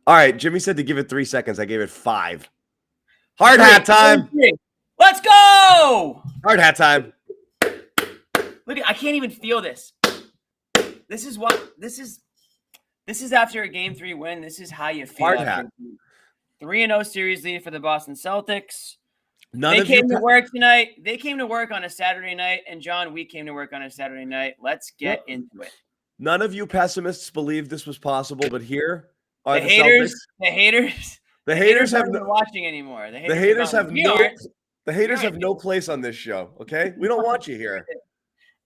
All right, Jimmy said to give it 3 seconds. I gave it 5. Hard hat time. Let's go. Hard hat time. Look, I can't even feel this. This is after a Game 3 win. This is how you feel. Hard hat. 3-0 series lead for the Boston Celtics. None They of came you to work tonight. They came to work on a Saturday night, and John, we came to work on a Saturday night. Let's get into it. None of you pessimists believed this was possible, but here are the haters. Celtics. The haters have no watching anymore. The haters have no place on this show. Okay, we don't want you here.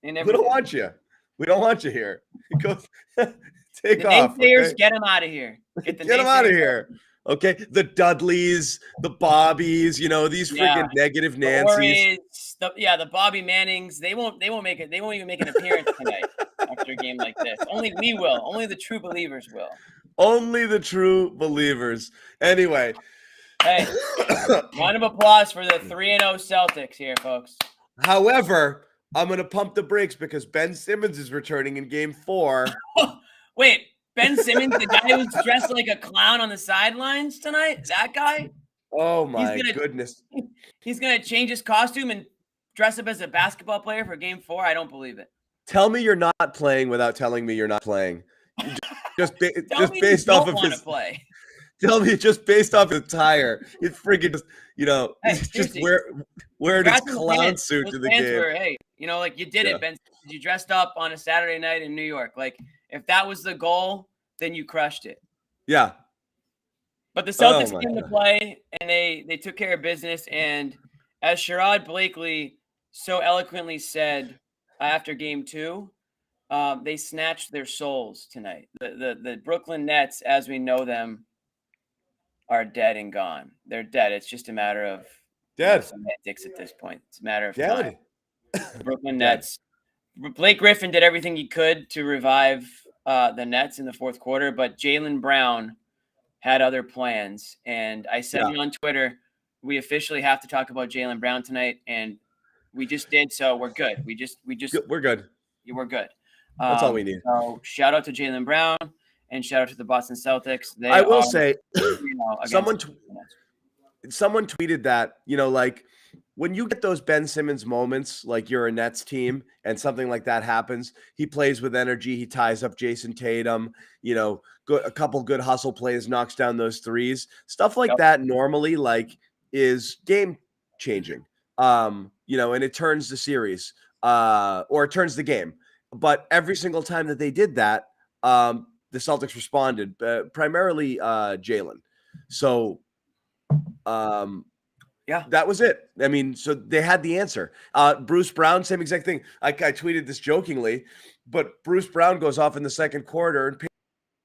We don't want you. We don't want you here. Go take the off. Naysayers, okay? get them out of here. Get them out of here. Okay, the Dudleys, the Bobbies, these freaking negative Nancys. The Bobby Mannings. They won't make it. They won't even make an appearance tonight after a game like this. Only we will. Only the true believers will. Only the true believers. Anyway. Hey, round of applause for the 3-0 Celtics here, folks. However, I'm going to pump the brakes because Ben Simmons is returning in Game 4. Wait. Ben Simmons, the guy who's dressed like a clown on the sidelines tonight? That guy? Oh, my goodness. He's going to change his costume and dress up as a basketball player for Game 4? I don't believe it. Tell me you're not playing without telling me you're not playing. Just based off of his play. Tell me just based off his attire. He's freaking just, he's just wearing his clown suit to the game. You did it, Ben. You dressed up on a Saturday night in New York. If that was the goal, then you crushed it. Yeah. But the Celtics came to play, and they took care of business. And as Sherrod Blakely so eloquently said after Game 2, they snatched their souls tonight. The Brooklyn Nets, as we know them, are dead and gone. They're dead. It's just a matter of semantics at this point. It's a matter of time. The Brooklyn Nets. Blake Griffin did everything he could to revive the Nets in the fourth quarter, but Jaylen Brown had other plans. And I said on Twitter, we officially have to talk about Jaylen Brown tonight, and we just did. So we're good. We're good. We're good. That's all we need. So shout out to Jaylen Brown and shout out to the Boston Celtics. I will say, someone tweeted that, when you get those Ben Simmons moments, like you're a Nets team and something like that happens, he plays with energy. He ties up Jason Tatum, a couple good hustle plays, knocks down those threes. Stuff like that normally is game changing, and it turns the series or it turns the game. But every single time that they did that, the Celtics responded, primarily Jaylen. So, that was it. I mean, so they had the answer. Bruce Brown, same exact thing. I tweeted this jokingly, but Bruce Brown goes off in the second quarter and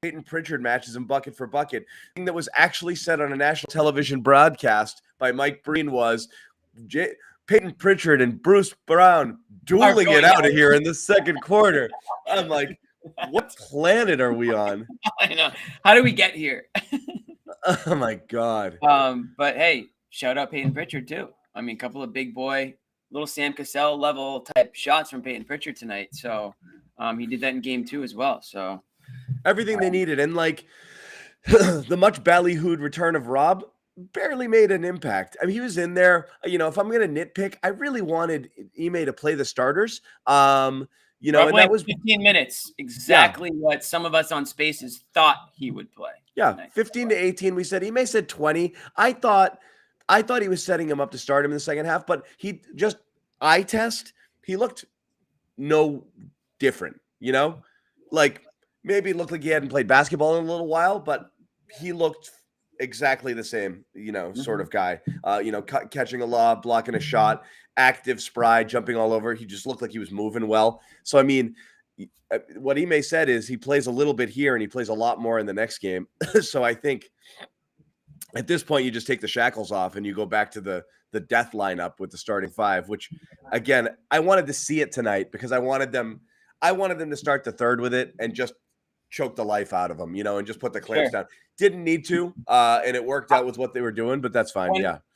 Peyton Pritchard matches him bucket for bucket. The thing that was actually said on a national television broadcast by Mike Breen was Peyton Pritchard and Bruce Brown dueling it out of here in the second quarter. I'm like, what planet are we on? I know. How did we get here? Oh, my God. But, hey, shout out Peyton Pritchard, too. I mean, a couple of big boy, little Sam Cassell level type shots from Peyton Pritchard tonight. So he did that in Game 2 as well. So everything they needed. And, the much ballyhooed return of Rob barely made an impact. I mean, he was in there. If I'm going to nitpick, I really wanted Ime to play the starters. And that was 15 minutes, exactly what some of us on Spaces thought he would play. Yeah, 15 to 18. We said Ime said 20. I thought he was setting him up to start him in the second half, but he just eye test. He looked no different, maybe it looked like he hadn't played basketball in a little while, but he looked exactly the same, sort of guy, catching a lob, blocking a shot, active, spry, jumping all over. He just looked like he was moving well. So, I mean, what Ime said is he plays a little bit here and he plays a lot more in the next game. So I think at this point, you just take the shackles off and you go back to the death lineup with the starting five, which, again, I wanted to see it tonight because I wanted them to start the third with it and just choke the life out of them, and just put the clamps down. Didn't need to, and it worked out with what they were doing, but that's fine.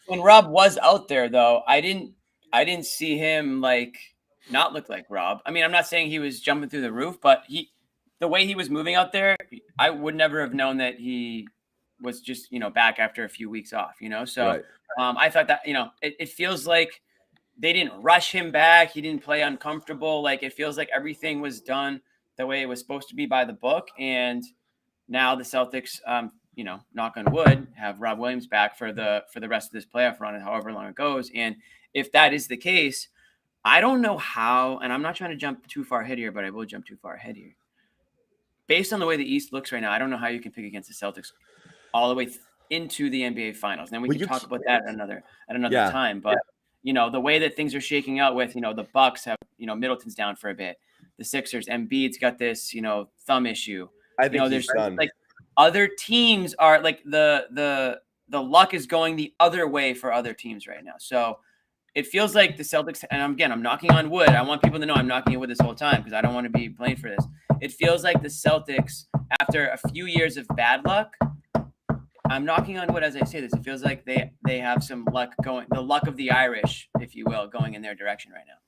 When Rob was out there, though, I didn't see him not look like Rob. I mean, I'm not saying he was jumping through the roof, but the way he was moving out there, I would never have known that he was just, back after a few weeks off, So Right. I thought that, it feels like they didn't rush him back. He didn't play uncomfortable. Like, it feels like everything was done the way it was supposed to be by the book. And now the Celtics, knock on wood, have Rob Williams back for the rest of this playoff run and however long it goes. And if that is the case, I don't know how, and I'm not trying to jump too far ahead here, but I will jump too far ahead here. Based on the way the East looks right now, I don't know how you can pick against the Celtics all the way into the NBA Finals. And then we can talk about that at another time. But the way that things are shaking out with, the Bucks have, Middleton's down for a bit. The Sixers, Embiid's got this, thumb issue. I think there's like other teams are like the luck is going the other way for other teams right now. So it feels like the Celtics, and again, I'm knocking on wood. I want people to know I'm knocking on wood this whole time because I don't want to be blamed for this. It feels like the Celtics, after a few years of bad luck, I'm knocking on wood as I say this. It feels like they have some luck going, the luck of the Irish, if you will, going in their direction right now.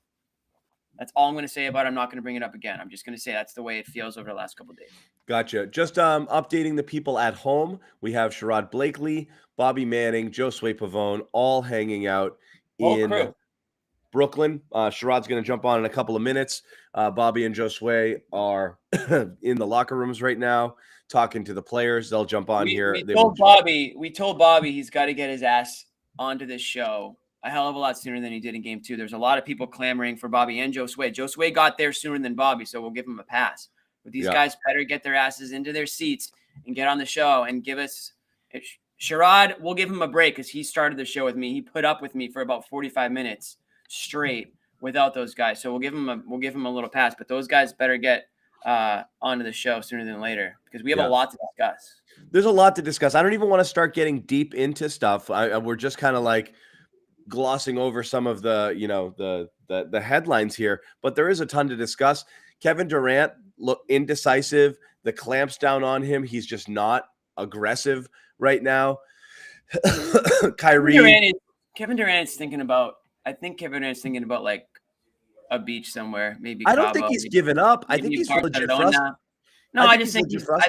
That's all I'm going to say about it. I'm not going to bring it up again. I'm just going to say that's the way it feels over the last couple of days. Gotcha. Just updating the people at home. We have Sherrod Blakely, Bobby Manning, Josue Pavon, all hanging out in Brooklyn. Sherrod's going to jump on in a couple of minutes. Bobby and Josue are in the locker rooms right now talking to the players. They'll jump on here. We told Bobby he's got to get his ass onto this show a hell of a lot sooner than he did in game 2. There's a lot of people clamoring for Bobby and Josue. Josue got there sooner than Bobby, so we'll give him a pass. But these guys better get their asses into their seats and get on the show and give us Sherrod. We'll give him a break because he started the show with me. He put up with me for about 45 minutes straight without those guys. So we'll give him a little pass. But those guys better get onto the show sooner than later because we have a lot to discuss. There's a lot to discuss. I don't even want to start getting deep into stuff. We're just kind of like glossing over some of the the headlines here, but there is a ton to discuss. Kevin Durant look indecisive. The clamps down on him. He's just not aggressive right now. Kyrie. Kevin Durant's thinking about. I think Kevin Durant's thinking about like a beach somewhere. Maybe I don't think he's given up. I think he's legit frustrated. No, I just think he's about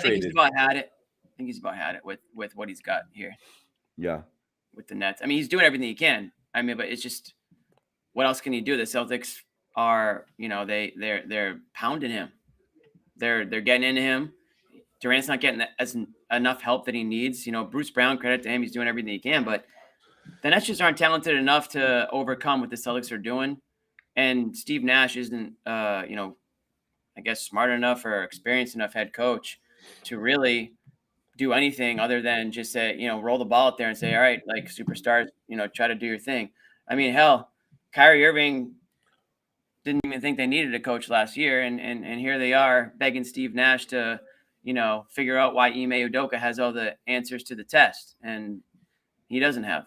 had it. I think he's about had it with what he's got here. Yeah. With the Nets. I mean, he's doing everything he can. I mean, but it's just, what else can he do? The Celtics are, they're pounding him. They're getting into him. Durant's not getting enough help that he needs. Bruce Brown, credit to him, he's doing everything he can, but the Nets just aren't talented enough to overcome what the Celtics are doing. And Steve Nash isn't, I guess, smart enough or experienced enough head coach to really do anything other than just say, roll the ball out there and say, all right, like superstars, try to do your thing. I mean, hell, Kyrie Irving didn't even think they needed a coach last year. And here they are begging Steve Nash to, figure out why Ime Udoka has all the answers to the test. And he doesn't have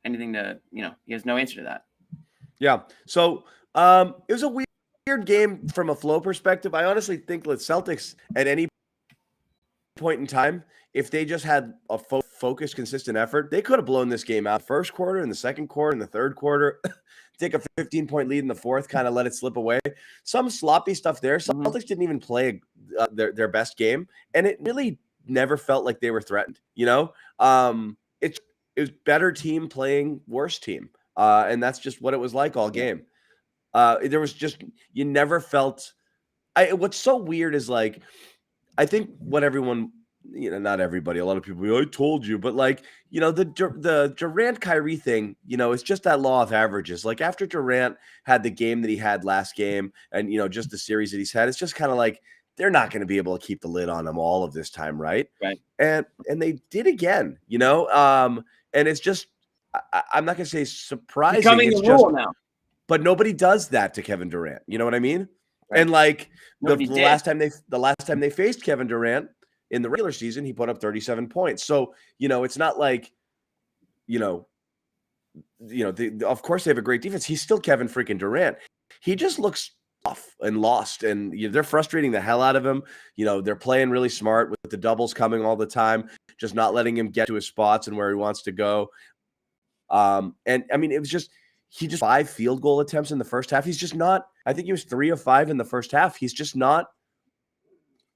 anything to, he has no answer to that. Yeah. So it was a weird game from a flow perspective. I honestly think the Celtics at any point in time, if they just had a focused, consistent effort, they could have blown this game out first quarter, in the second quarter, in the third quarter, take a 15-point lead in the fourth, kind of let it slip away. Some sloppy stuff there. Celtics didn't even play their best game, and it really never felt like they were threatened. It was better team playing worse team, and that's just what it was like all game. There was just, you never felt. What's so weird is like, I think what everyone, not everybody, a lot of people, I told you, but like, the Durant Kyrie thing, it's just that law of averages. Like after Durant had the game that he had last game and, just the series that he's had, it's just kind of like, they're not going to be able to keep the lid on him all of this time. Right. Right. And they did again, and it's just, I'm not going to say surprising. Becoming it's the rule now. But nobody does that to Kevin Durant. You know what I mean? Right. And like the last time they faced Kevin Durant in the regular season, he put up 37 points. So, it's not like, of course they have a great defense. He's still Kevin freaking Durant. He just looks off and lost, and they're frustrating the hell out of him. They're playing really smart with the doubles coming all the time, just not letting him get to his spots and where he wants to go. And I mean, it was just, he just 5 field goal attempts in the first half. He's just not, I think he was 3 of 5 in the first half. He's just not,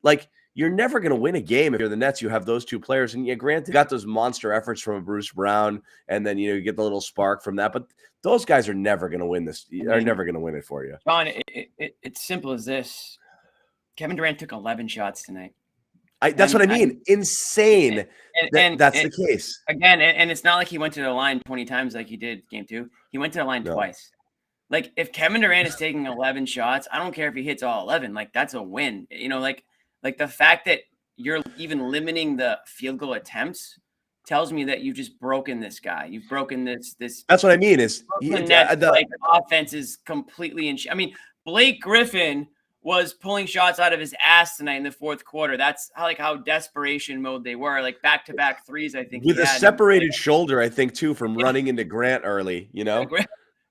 like, you're never going to win a game if you're the Nets. You have those two players, and granted, you got those monster efforts from Bruce Brown, and then you get the little spark from that. But those guys are never going to win this. Are never going to win it for you. John, it's simple as this. Kevin Durant took 11 shots tonight. That's what I mean. Insane. That's the case. Again, and it's not like he went to the line 20 times like he did game 2. He went to the line twice. Like, if Kevin Durant is taking 11 shots, I don't care if he hits all 11. Like, that's a win. Like the fact that you're even limiting the field goal attempts tells me that you've just broken this guy. You've broken this. That's what I mean. Is the offense is completely in. I mean, Blake Griffin was pulling shots out of his ass tonight in the fourth quarter. That's how desperation mode they were, like back-to-back threes, I think. With a separated shoulder, I think, too, from running into Grant early,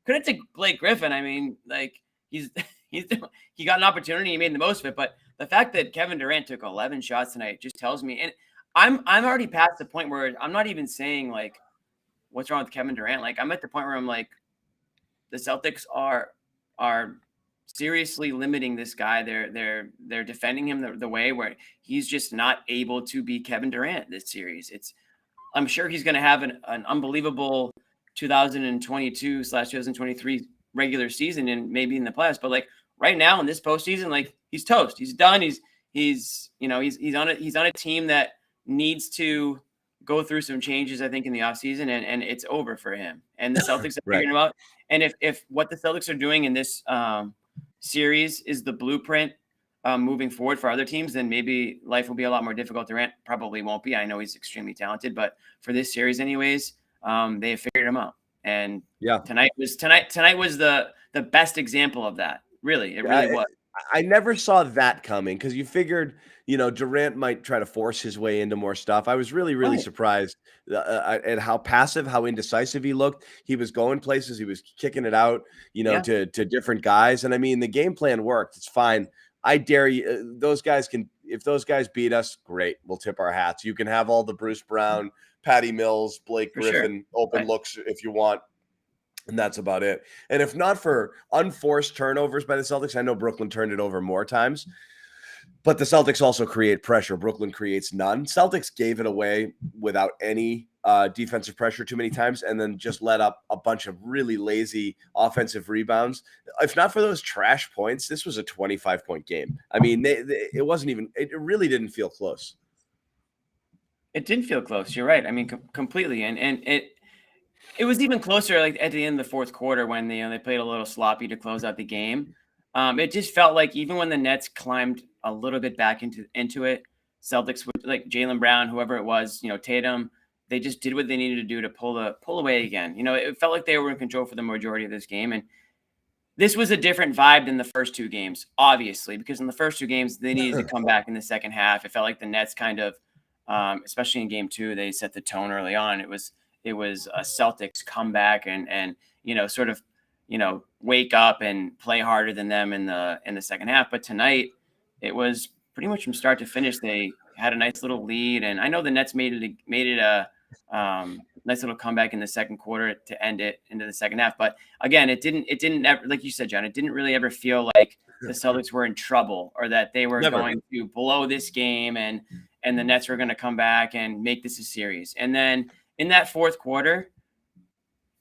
Credit to Blake Griffin. I mean, like, he got an opportunity, he made the most of it. But the fact that Kevin Durant took 11 shots tonight just tells me, and I'm already past the point where I'm not even saying, like, what's wrong with Kevin Durant. Like, I'm at the point where I'm like, the Celtics are seriously limiting this guy. They're defending him the way where he's just not able to be Kevin Durant this series. I'm sure he's going to have an unbelievable 2022/2023 regular season and maybe in the playoffs. But like right now in this postseason, like he's toast. He's done. He's on a team that needs to go through some changes, I think, in the offseason, and it's over for him. And the Celtics are figuring him out. And if what the Celtics are doing in this series is the blueprint moving forward for other teams, then maybe life will be a lot more difficult. Durant probably won't be. I know he's extremely talented, but for this series anyways, they have figured him out. And tonight was the best example of that. Really, it really was. I never saw that coming because you figured, Durant might try to force his way into more stuff. I was really, really surprised at how passive, how indecisive he looked. He was going places. He was kicking it out, to different guys. And I mean, the game plan worked. It's fine. I dare you. If those guys beat us, great. We'll tip our hats. You can have all the Bruce Brown, Patty Mills, Blake Griffin open looks if you want. And that's about it. And if not for unforced turnovers by the Celtics, I know Brooklyn turned it over more times, but the Celtics also create pressure. Brooklyn creates none. Celtics gave it away without any defensive pressure too many times, and then just let up a bunch of really lazy offensive rebounds. If not for those trash points, this was a 25-point game. I mean, it wasn't even – it really didn't feel close. It didn't feel close. You're right. I mean, completely. And it was even closer, like at the end of the fourth quarter when they played a little sloppy to close out the game. It just felt like even when the Nets climbed a little bit back into it, Celtics would, like Jaylen Brown, whoever it was, Tatum, they just did what they needed to do to pull away again. It felt like they were in control for the majority of this game, and this was a different vibe than the first two games, obviously, because in the first two games they needed to come back in the second half. It felt like the Nets kind of, especially in game 2, they set the tone early on. It was a Celtics comeback and sort of wake up and play harder than them in the second half. But tonight it was pretty much from start to finish. They had a nice little lead, and I know the Nets made it a nice little comeback in the second quarter to end it into the second half. But again, it didn't ever, like you said, John, it didn't really ever feel like the Celtics were in trouble or that they were going to blow this game and the Nets were going to come back and make this a series. And then in that fourth quarter,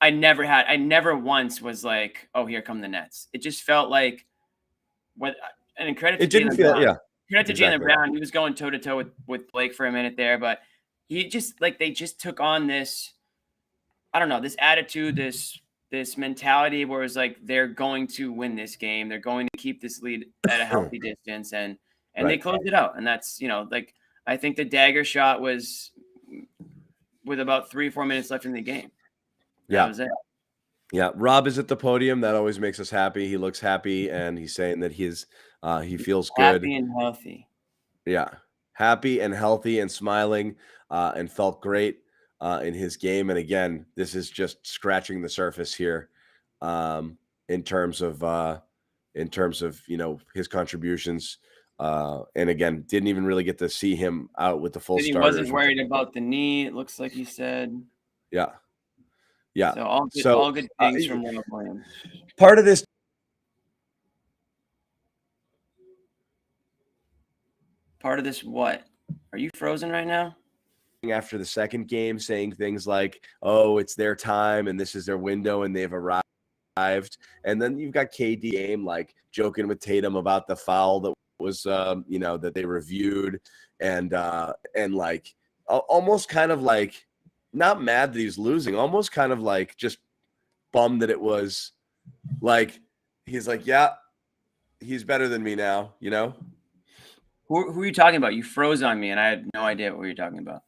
I never once was like, oh, here come the Nets. It just felt like credit to Jaylen Brown. Credit to Jaylen Brown. He was going toe to toe with Blake for a minute there, but he just they just took on this, I don't know, this attitude, this mentality where it's like they're going to win this game. They're going to keep this lead at a healthy distance, and they closed it out. And that's, I think the dagger shot was with about 3-4 minutes left in the game. That was it. Yeah, Rob is at the podium. That always makes us happy. He looks happy, and he's saying that he feels good. Happy and healthy. Yeah, happy and healthy and smiling, and felt great in his game. And again, this is just scratching the surface here in terms of his contributions. And again, didn't even really get to see him out with the full starters. He wasn't worried about the knee, it looks like he said. Yeah. So all good things from Leonard Williams. Part of this part of this what? Are you frozen right now? After the second game, saying things like, "Oh, it's their time and this is their window and they've arrived." And then you've got KD game like joking with Tatum about the foul that was, that they reviewed, and like almost kind of like not mad that he's losing, almost kind of like just bummed that it was like he's like, yeah, he's better than me now, Who are you talking about? You froze on me and I had no idea what you're talking about.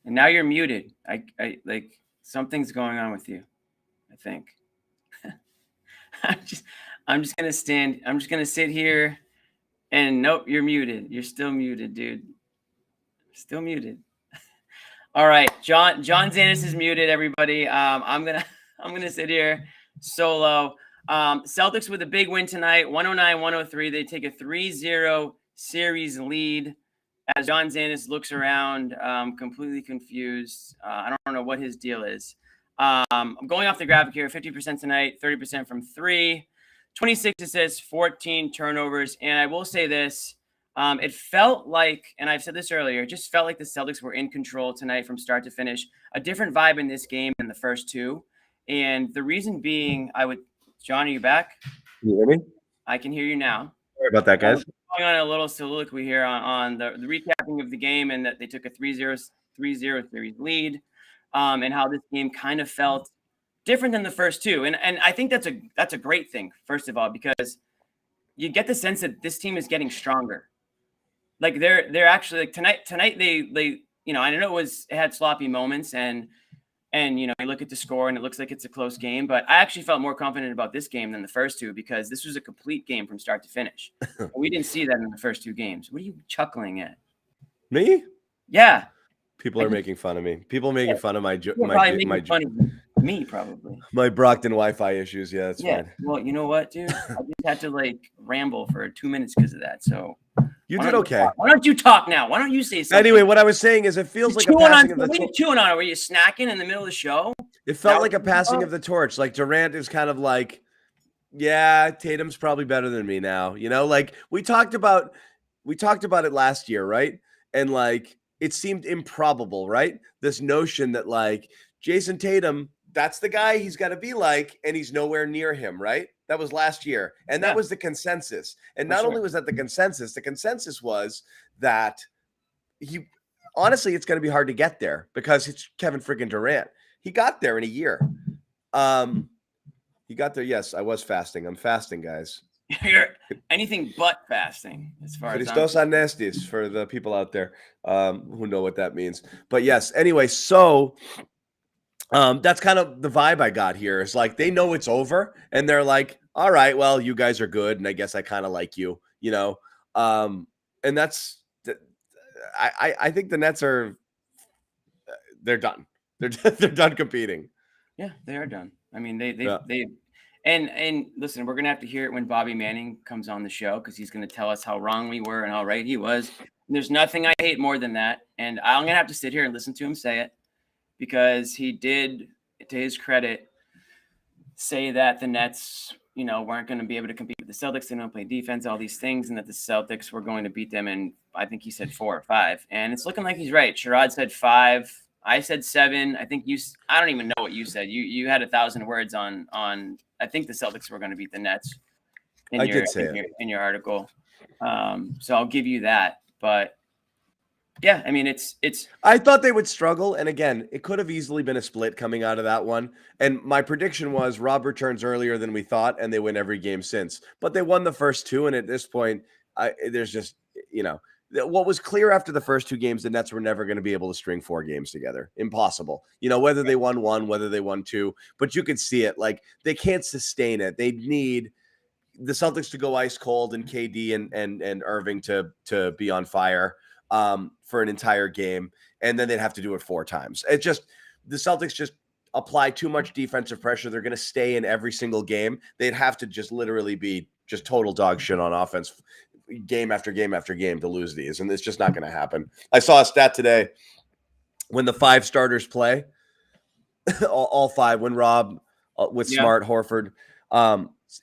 And now you're muted. I like something's going on with you, I think. I'm just gonna sit here and nope, you're muted. You're still muted, dude. Still muted. All right, John Zannis is muted, everybody. I'm gonna sit here solo. Celtics with a big win tonight, 109-103. They take a 3-0 series lead as John Zannis looks around, completely confused. I don't know what his deal is. I'm going off the graphic here, 50% tonight, 30% from 3, 26 assists, 14 turnovers. And I will say this, it felt like, and I've said this earlier, it just felt like the Celtics were in control tonight from start to finish. A different vibe in this game than the first two. And the reason being, John, are you back? Can you hear me? I can hear you now. Sorry about that, guys. Going on a little soliloquy here on the recapping of the game and that they took a 3-0 series lead, and how this game kind of felt different than the first two. And I think that's a great thing, first of all, because you get the sense that this team is getting stronger. Like they're actually like tonight they I know it had sloppy moments and you look at the score and it looks like it's a close game, but I actually felt more confident about this game than the first two because this was a complete game from start to finish. We didn't see that in the first two games. What are you chuckling at? Me? Yeah. People are making fun of me. People making fun of my me probably. My Brockton Wi-Fi issues. Yeah, that's fine. Well, you know what, dude? I just had to ramble for 2 minutes because of that. So you did okay. Why don't you talk now? Why don't you say something? Anyway, what I was saying is it feels like a passing of the torch. What are you chewing on? Were you snacking in the middle of the show? It felt like a passing of the torch. Like Durant is kind of like, yeah, Tatum's probably better than me now. Like we talked about it last year, right? And like it seemed improbable, right? This notion that like Jason Tatum, that's the guy he's got to be like, and he's nowhere near him, right? That was last year. And that was the consensus. And not only was that the consensus was that honestly, it's going to be hard to get there because it's Kevin freaking Durant. He got there in a year. He got there. Yes, I was fasting. I'm fasting, guys. You're anything but fasting, as far as Christos Anestis for the people out there who know what that means. But yes, anyway, so that's kind of the vibe I got here. It's like they know it's over, and they're like, "All right, well, you guys are good, and I guess I kind of like you, And that's, I think the Nets they're done. They're done competing. Yeah, they are done. I mean, they and listen, we're gonna have to hear it when Bobby Manning comes on the show because he's gonna tell us how wrong we were and how right he was. And there's nothing I hate more than that, and I'm gonna have to sit here and listen to him say it because he did, to his credit, say that the Nets, weren't going to be able to compete with the Celtics. They don't play defense, all these things, and that the Celtics were going to beat them. And I think he said 4 or 5, and it's looking like he's right. Sherrod said 5. I said 7. I think I don't even know what you said. You had 1,000 words on. I think the Celtics were going to beat the Nets. In your article. So I'll give you that, but. Yeah, I mean, it's. I thought they would struggle, and again, it could have easily been a split coming out of that one. And my prediction was Rob returns earlier than we thought, and they win every game since. But they won the first 2, and at this point, there's just what was clear after the first 2 games, the Nets were never going to be able to string 4 games together. Impossible. Whether they won 1, whether they won 2, but you could see it. Like they can't sustain it. They need the Celtics to go ice cold and KD and Irving to be on fire. For an entire game, and then they'd have to do it 4 times. The Celtics just apply too much defensive pressure. They're going to stay in every single game. They'd have to just literally be just total dog shit on offense game after game after game to lose these, and it's just not going to happen. I saw a stat today when the 5 starters play, all 5, when Rob with Smart, Horford,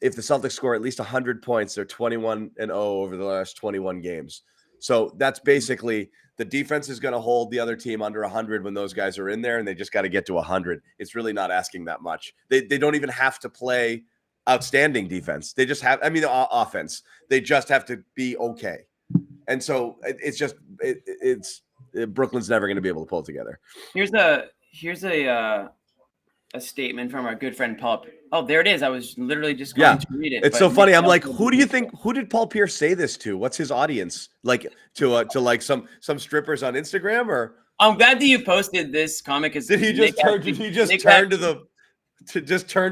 if the Celtics score at least 100 points, they're 21-0 over the last 21 games. So that's basically the defense is going to hold the other team under 100 when those guys are in there, and they just got to get to 100. It's really not asking that much. They don't even have to play outstanding defense. They just have, offense. They just have to be okay. And so it's Brooklyn's never going to be able to pull it together. Here's a statement from our good friend Paul. Oh, there it is. I was literally just going to read it. It's so funny. I'm like, who did Paul Pierce say this to? What's his audience? Like to like some strippers on Instagram? Or I'm glad that you posted this comic. Did he just turn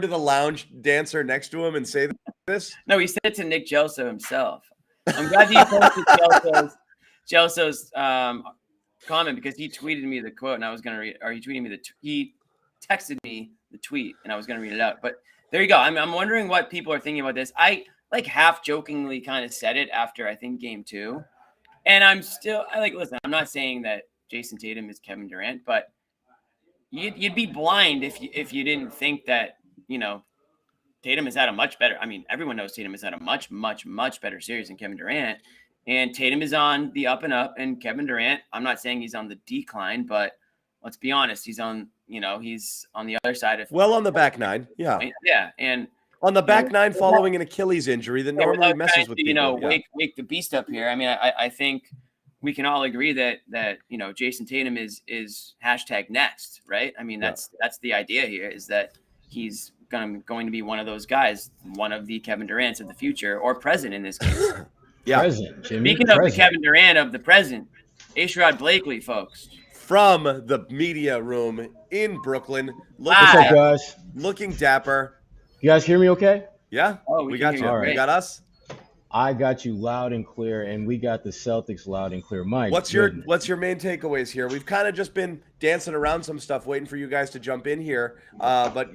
to the lounge dancer next to him and say this? No, he said it to Nick Gelso himself. I'm glad that you posted Gelso's comment, because he tweeted me the quote and I was going to read, or he tweeted me he texted me the tweet and I was going to read it out. But there you go. I'm wondering what people are thinking about this. I like half jokingly kind of said it after I think game 2. And listen, I'm not saying that Jason Tatum is Kevin Durant, but you'd be blind if you didn't think that, Tatum has had a much better, everyone knows Tatum has had a much, much, much better series than Kevin Durant. And Tatum is on the up and up, and Kevin Durant, I'm not saying he's on the decline, but let's be honest, he's on the other side of on the back nine. Yeah. Yeah. And on the back nine following an Achilles injury that normally messes with people. Wake the beast up here. I think we can all agree that Jason Tatum is #next, right? That's the idea here, is that he's going to be one of those guys, one of the Kevin Durants of the future, or present in this case. Yeah. Present, Jimmy. Speaking of the Kevin Durant of the present, Sherrod Blakely, folks. From the media room in Brooklyn. What's up, guys? Looking dapper. You guys hear me okay? Yeah. Oh, we got you. All right. You got us? I got you loud and clear, and we got the Celtics loud and clear. What's your main takeaways here? We've kind of just been dancing around some stuff, waiting for you guys to jump in here. But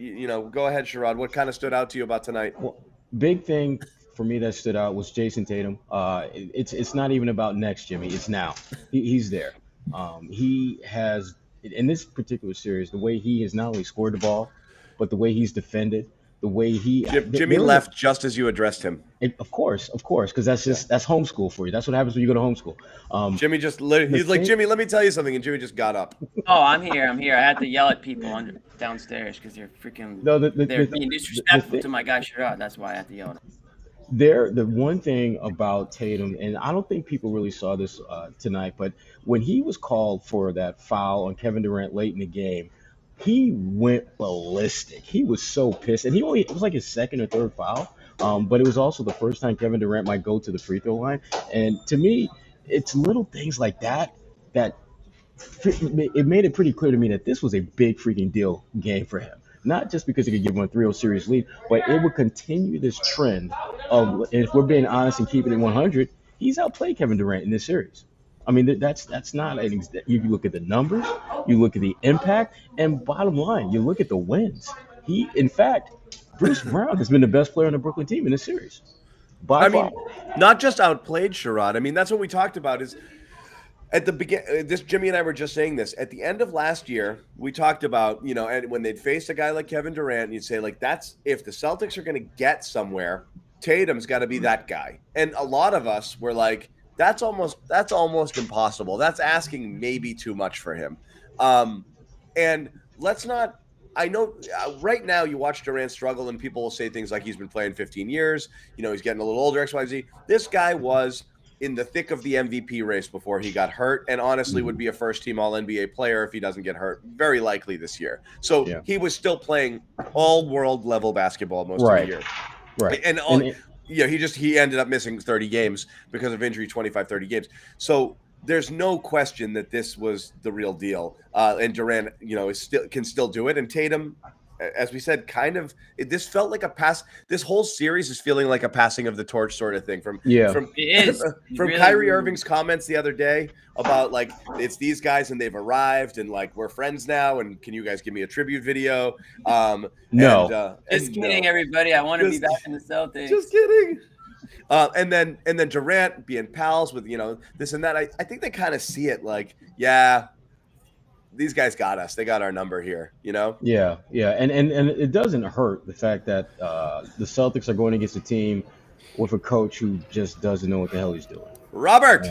go ahead, Sherrod. What kind of stood out to you about tonight? Well, big thing for me that stood out was Jason Tatum. It's not even about next, Jimmy. It's now. He's there. He has, in this particular series, the way he has not only scored the ball, but the way he's defended. The way Jimmy left just as you addressed him. Of course, because that's homeschool for you. That's what happens when you go to homeschool. Jimmy he's like, Jimmy, let me tell you something, and Jimmy just got up. Oh, I'm here. I had to yell at people downstairs because they're freaking. They're being disrespectful to my guy Sherrod. That's why I had to yell at him. The one thing about Tatum, and I don't think people really saw this tonight, but when he was called for that foul on Kevin Durant late in the game, he went ballistic. He was so pissed, and it was like his second or third foul. But it was also the first time Kevin Durant might go to the free throw line. And to me, it's little things like that it made it pretty clear to me that this was a big freaking deal game for him. Not just because he could give him a 3-0 series lead, but it would continue this trend of, if we're being honest and keeping it 100, he's outplayed Kevin Durant in this series. That's not you look at the numbers, you look at the impact, and bottom line, you look at the wins. In fact, Bruce Brown has been the best player on the Brooklyn team in this series. Not just outplayed, Sherrod. That's what we talked about is at the beginning. Jimmy and I were just saying this at the end of last year. We talked about, and when they'd faced a guy like Kevin Durant, you'd say, like, that's if the Celtics are going to get somewhere, Tatum's got to be that guy. And a lot of us were like, that's almost impossible. That's asking maybe too much for him. And let's not. I know right now you watch Durant struggle and people will say things like he's been playing 15 years. He's getting a little older, X, Y, Z. This guy was in the thick of the MVP race before he got hurt, and honestly would be a first-team All-NBA player if he doesn't get hurt. Very likely this year. So He was still playing all-world level basketball most of the year. Right. He ended up missing 30 games because of injury, 25, 30 games. So there's no question that this was the real deal. And Durant, can still do it. And Tatum, as we said, this felt like a pass. This whole series is feeling like a passing of the torch sort of thing from Kyrie Irving's comments the other day about like, it's these guys and they've arrived and like, we're friends now. And can you guys give me a tribute video? No. Just kidding, everybody. I want to be back in the Celtics. Just kidding. And then Durant being pals with, this and that. I think they kind of see it like, these guys got us. They got our number here, you know? Yeah, and it doesn't hurt the fact that the Celtics are going against a team with a coach who just doesn't know what the hell he's doing. Robert.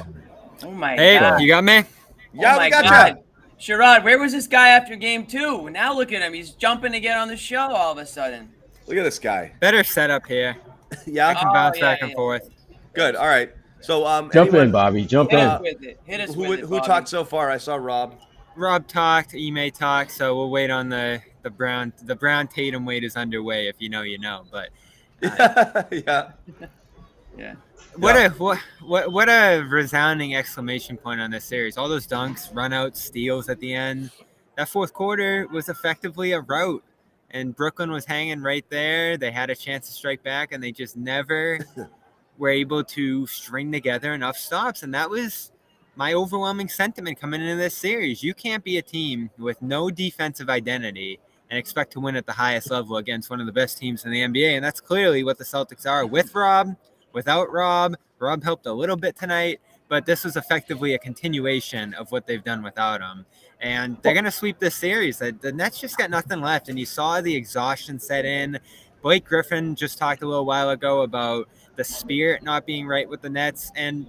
Oh my Hey, God. you got me? Yeah, Oh my we got God. you. Sherrod, where was this guy after game 2? Now look at him. He's jumping to get on the show all of a sudden. Look at this guy. Better setup here. I Yeah. can bounce back and forth. Good. All right. So Jump in, Bobby. Jump Hit in. us with it. Hit us with it, Who Bobby. talked so far? I saw Rob. Rob talked, Ime talked, so we'll wait on the Brown Tatum wait is underway. If you know, you know. But Yeah. Yeah. what a resounding exclamation point on this series. All those dunks, run outs, steals at the end. That fourth quarter was effectively a rout, and Brooklyn was hanging right there. They had a chance to strike back, and they just never were able to string together enough stops. And that was my overwhelming sentiment coming into this series. You can't be a team with no defensive identity and expect to win at the highest level against one of the best teams in the NBA. And that's clearly what the Celtics are with Rob, without Rob. Rob helped a little bit tonight, but this was effectively a continuation of what they've done without him. And they're going to sweep this series. The Nets just got nothing left, and you saw the exhaustion set in. Blake Griffin just talked a little while ago about the spirit not being right with the Nets, and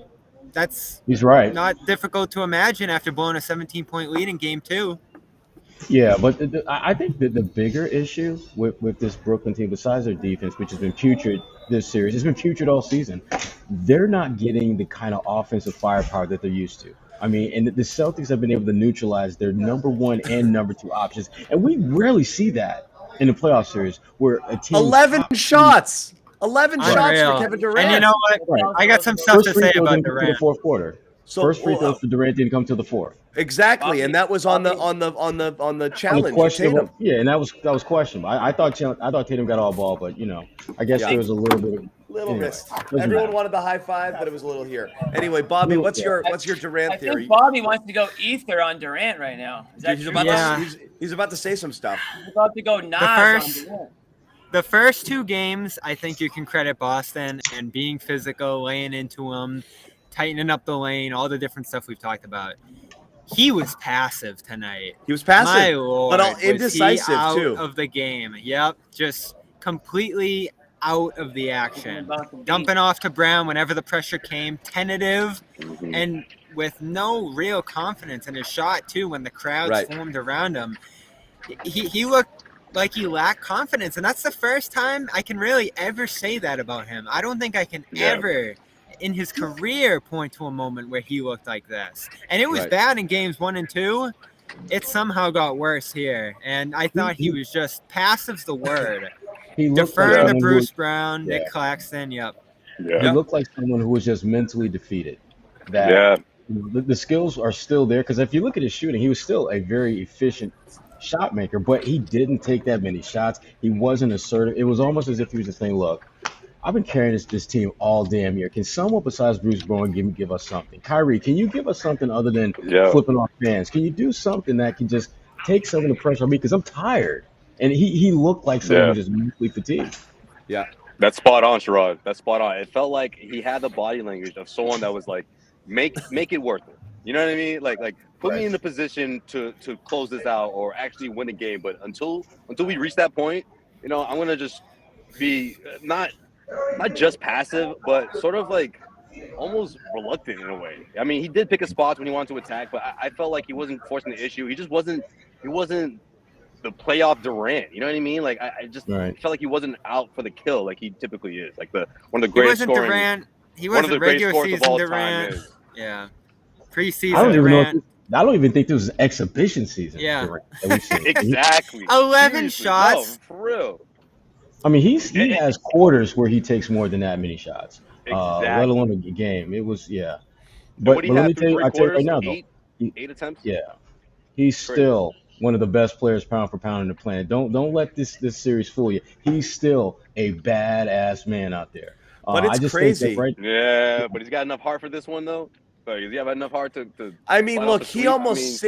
He's right. not difficult to imagine after blowing a 17-point lead in Game 2. Yeah, but I think that the bigger issue with this Brooklyn team, besides their defense, which has been putrid this series, it's been putrid all season, they're not getting the kind of offensive firepower that they're used to. I mean, and the Celtics have been able to neutralize their number 1 and number 2 options, and we rarely see that in the playoff series where a team 11 shots. 11 shots Unreal. for Kevin Durant. And you know what? Right. I got some stuff First to free say throw about didn't come to the Durant. fourth quarter. So, First free throw for Durant didn't come to the fourth. Exactly, and that was on the challenge. Tatum. Yeah, and that was questionable. I thought Tatum got all ball, but I guess there was a little bit of wrist. Everyone wanted the high five, but it was a little here. Anyway, Bobby, what's your Durant I theory? think Bobby wants to go ether on Durant right now. Is that He's true? he's about to say some stuff. He's about to go Nas on Durant. The first 2 games, I think you can credit Boston and being physical, laying into them, tightening up the lane, all the different stuff we've talked about. He was passive tonight. He was passive, My Lord, but indecisive was he out too. of the game. Yep, just completely out of the action. Dumping off to Brown whenever the pressure came, tentative, and with no real confidence in his shot too. When the crowd formed around him, he looked like he lacked confidence, and that's the first time I can really ever say that about him. I don't think I can ever in his career point to a moment where he looked like this. And it was bad in games 1 and 2. It somehow got worse here. And I thought he was just passive's the word. Deferring to Bruce Brown, Nick Claxton. He looked like someone who was just mentally defeated. That the skills are still there, because if you look at his shooting, he was still a very efficient shot maker, but he didn't take that many shots. He wasn't assertive. It was almost as if he was just saying, look, I've been carrying this team all damn year. Can someone besides Bruce Brown give us something? Kyrie, can you give us something other than flipping off fans? Can you do something that can just take some of the pressure on me? Because I'm tired. And he looked like someone who was just mentally fatigued. Yeah. That's spot on, Sherrod. That's spot on. It felt like he had the body language of someone that was like, make it worth it. You know what I mean? Like put me in the position to close this out or actually win a game. But until we reach that point, I'm gonna just be not just passive, but sort of like almost reluctant in a way. I mean, he did pick his spots when he wanted to attack, but I felt like he wasn't forcing the issue. He just wasn't the playoff Durant. You know what I mean? Like I just felt like he wasn't out for the kill like he typically is. Like one of the greatest scoring. Durant. He wasn't regular season Durant. Yeah. Preseason Durant. I don't even think this was an exhibition season. Yeah. Exactly. 11 shots. No, for real. I mean, he has quarters where he takes more than that many shots. Exactly. Let alone a game. It was, But let me tell you right now, though. 8 attempts? Yeah. He's still one of the best players pound for pound on the planet. Don't let this series fool you. He's still a badass man out there. But it's crazy. But he's got enough heart for this one, though. Like, does he have enough heart to I mean, look, he almost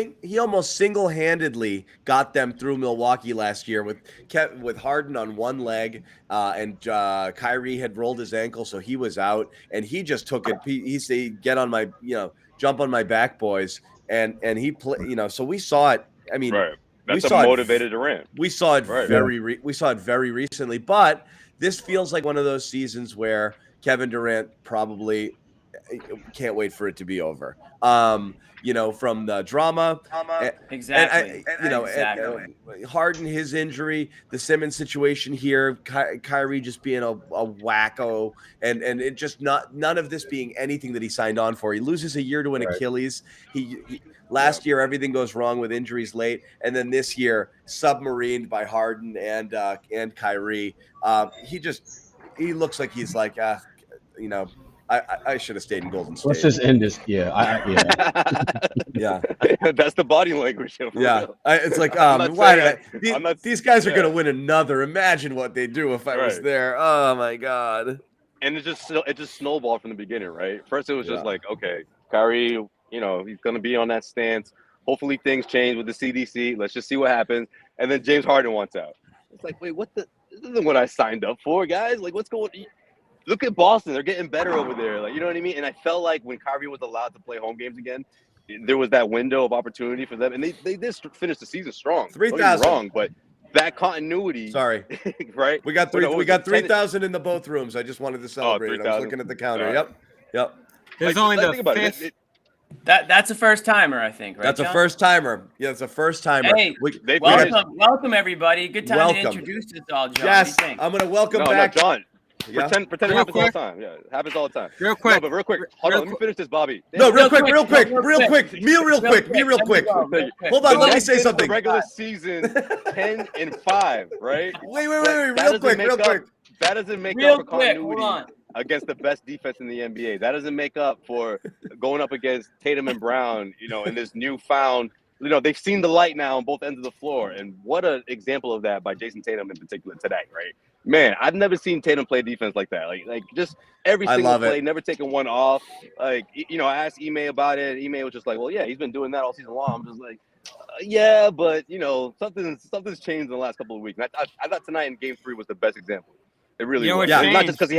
single-handedly got them through Milwaukee last year with Harden on one leg, and Kyrie had rolled his ankle, so he was out, and he just took it. He said, "Get on my, jump on my back, boys," and he played. So we saw it I mean, Right. we That's a saw motivated Durant. We saw it Right. we saw it very recently, but this feels like one of those seasons where Kevin Durant probably can't wait for it to be over. From the drama, Exactly. Harden, his injury, the Simmons situation here, Kyrie just being a wacko, and it just none of this being anything that he signed on for. He loses a year to an Achilles. Last year, everything goes wrong with injuries late, and then this year, submarined by Harden and Kyrie. He looks like he's like, I should have stayed in Golden State. Let's just end this. Yeah, Yeah. That's the body language. It's like, these guys are going to win another. Imagine what they'd do if I was there. Oh my God. And it just snowballed from the beginning, right? First, it was just like, okay, Kyrie, he's going to be on that stance. Hopefully things change with the CDC. Let's just see what happens. And then James Harden wants out. It's like, wait, this isn't what I signed up for, guys. Like, what's going on? Look at Boston. They're getting better over there. Like, you know what I mean? And I felt like when Kyrie was allowed to play home games again, there was that window of opportunity for them. And they did finish the season strong. 3,000. Wrong, but that continuity. Sorry. Right? We got 3,000 in the both rooms. I just wanted to celebrate. I was looking at the counter. Yep. There's only the fifth. That's a first timer, I think, right? That's John? a first timer. Yeah, it's a first timer. Hey, welcome everybody. Good time to introduce us all, John. Yes, I'm going to welcome back. No, John. Yeah. Pretend it happens all the time. Yeah, it happens all the time. Real quick. No, but real quick. Hold on, let me finish this, Bobby. No, real quick. Me real quick. Hold on, let me say something. Regular season 10-5, right? Wait. Real quick. That doesn't make real up for quick. continuity against the best defense in the NBA. That doesn't make up for going up against Tatum and Brown, in this newfound, they've seen the light now on both ends of the floor. And what an example of that by Jason Tatum in particular today, right? Man, I've never seen Tatum play defense like that. Like just every single play, never taking one off. Like, I asked Ime about it. Ime was just like, well, yeah, he's been doing that all season long. I'm just like, yeah, but, something's changed in the last couple of weeks. And I thought tonight in Game 3 was the best example. It really was. Yeah, not just because he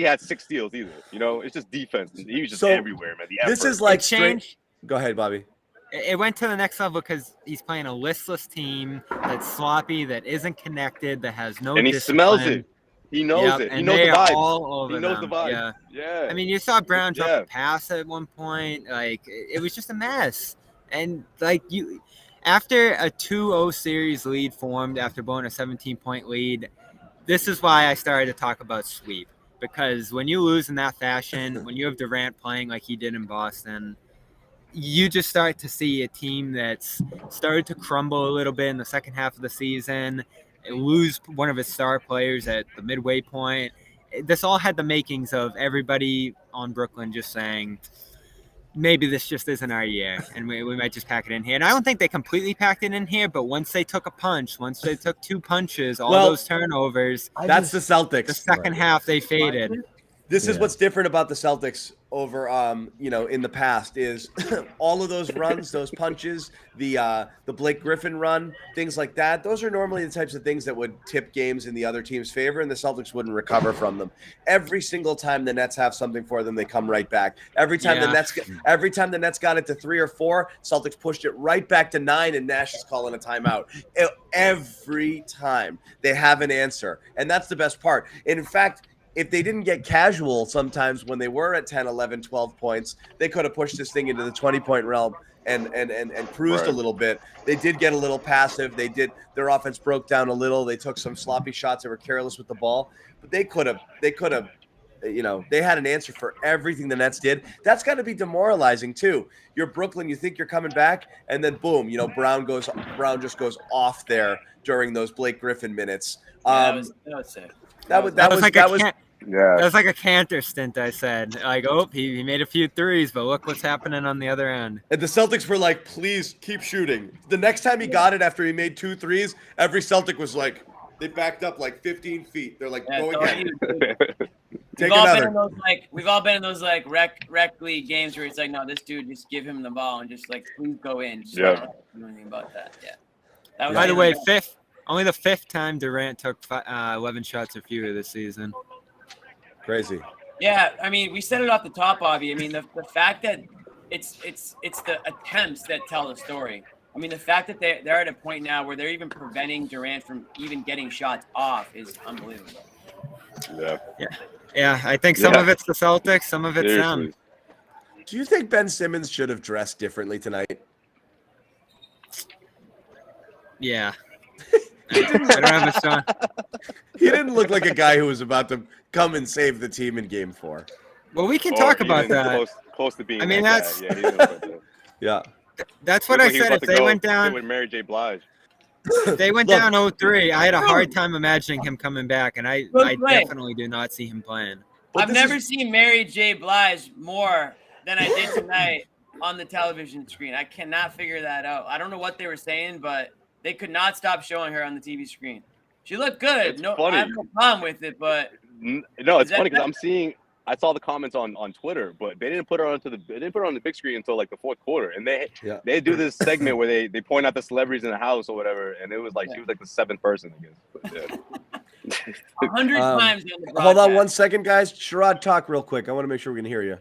had 6 steals either. It's just defense. He was just everywhere, man. This is like strange. Go ahead, Bobby. It went to the next level because he's playing a listless team that's sloppy, that isn't connected, that has no and he discipline. Smells it. He knows it. He knows the vibes. All over he knows them. the vibes. Yeah. I mean, you saw Brown drop a pass at one point. Like, it was just a mess. And, after a 2-0 series lead formed after blowing a 17-point lead, this is why I started to talk about sweep. Because when you lose in that fashion, when you have Durant playing like he did in Boston, you just start to see a team that's started to crumble a little bit in the second half of the season, lose one of its star players at the midway point. This all had the makings of everybody on Brooklyn just saying, maybe this just isn't our year, and we might just pack it in here. And I don't think they completely packed it in here, but once they took a punch, once they took 2 punches, those turnovers. That's the Celtics. The second half, they faded. This is what's different about the Celtics over, in the past is all of those runs, those punches, the Blake Griffin run, things like that. Those are normally the types of things that would tip games in the other team's favor, and the Celtics wouldn't recover from them. Every single time the Nets have something for them, they come right back. Every time the Nets got it to 3 or 4, Celtics pushed it right back to 9, and Nash is calling a timeout. Every time they have an answer, and that's the best part. And in fact, if they didn't get casual sometimes when they were at 10, 11, 12 points, they could have pushed this thing into the 20-point realm and cruised a little bit. They did get a little passive. Their offense broke down a little. They took some sloppy shots. They were careless with the ball. But they could have, they had an answer for everything the Nets did. That's got to be demoralizing too. You're Brooklyn, you think you're coming back, and then boom, Brown just goes off there during those Blake Griffin minutes. That was sick. That was like a Cantor stint, I said. He made a few threes, but look what's happening on the other end. And the Celtics were like, please keep shooting. The next time he got it after he made 2 threes, every Celtic was like, they backed up like 15 feet. They're like, go again. We've all been in those rec league games where it's like, no, this dude, just give him the ball and just please go in. Just don't do anything about that. Yeah. By the way, only the 5th time Durant took 11 shots or fewer this season. Crazy. Yeah, I mean, we said it off the top, Bobby. I mean, the fact that it's the attempts that tell the story. I mean, the fact that they're at a point now where they're even preventing Durant from even getting shots off is unbelievable. Yeah. I think some of it's the Celtics, some of it's them. Do you think Ben Simmons should have dressed differently tonight? Yeah. I don't have a shot. He didn't look like a guy who was about to come and save the team in Game 4. Well, we can talk about that. Close to being. I mean, that's Yeah. That's what I said. If they went down with Mary J. Blige, if they went down 0-3, I had a hard time imagining him coming back, and I definitely do not see him playing. I've never seen Mary J. Blige more than I did tonight on the television screen. I cannot figure that out. I don't know what they were saying, but they could not stop showing her on the TV screen. She looked good. I have no problem with it, but no, it's funny because I saw the comments on Twitter, but they didn't put her on the big screen until like the fourth quarter, and they do this segment where they point out the celebrities in the house or whatever, and it was like she was like the seventh person, I guess. But, 100 times on the broadcast. Hold on 1 second, guys. Sherrod, talk real quick. I want to make sure we can hear you.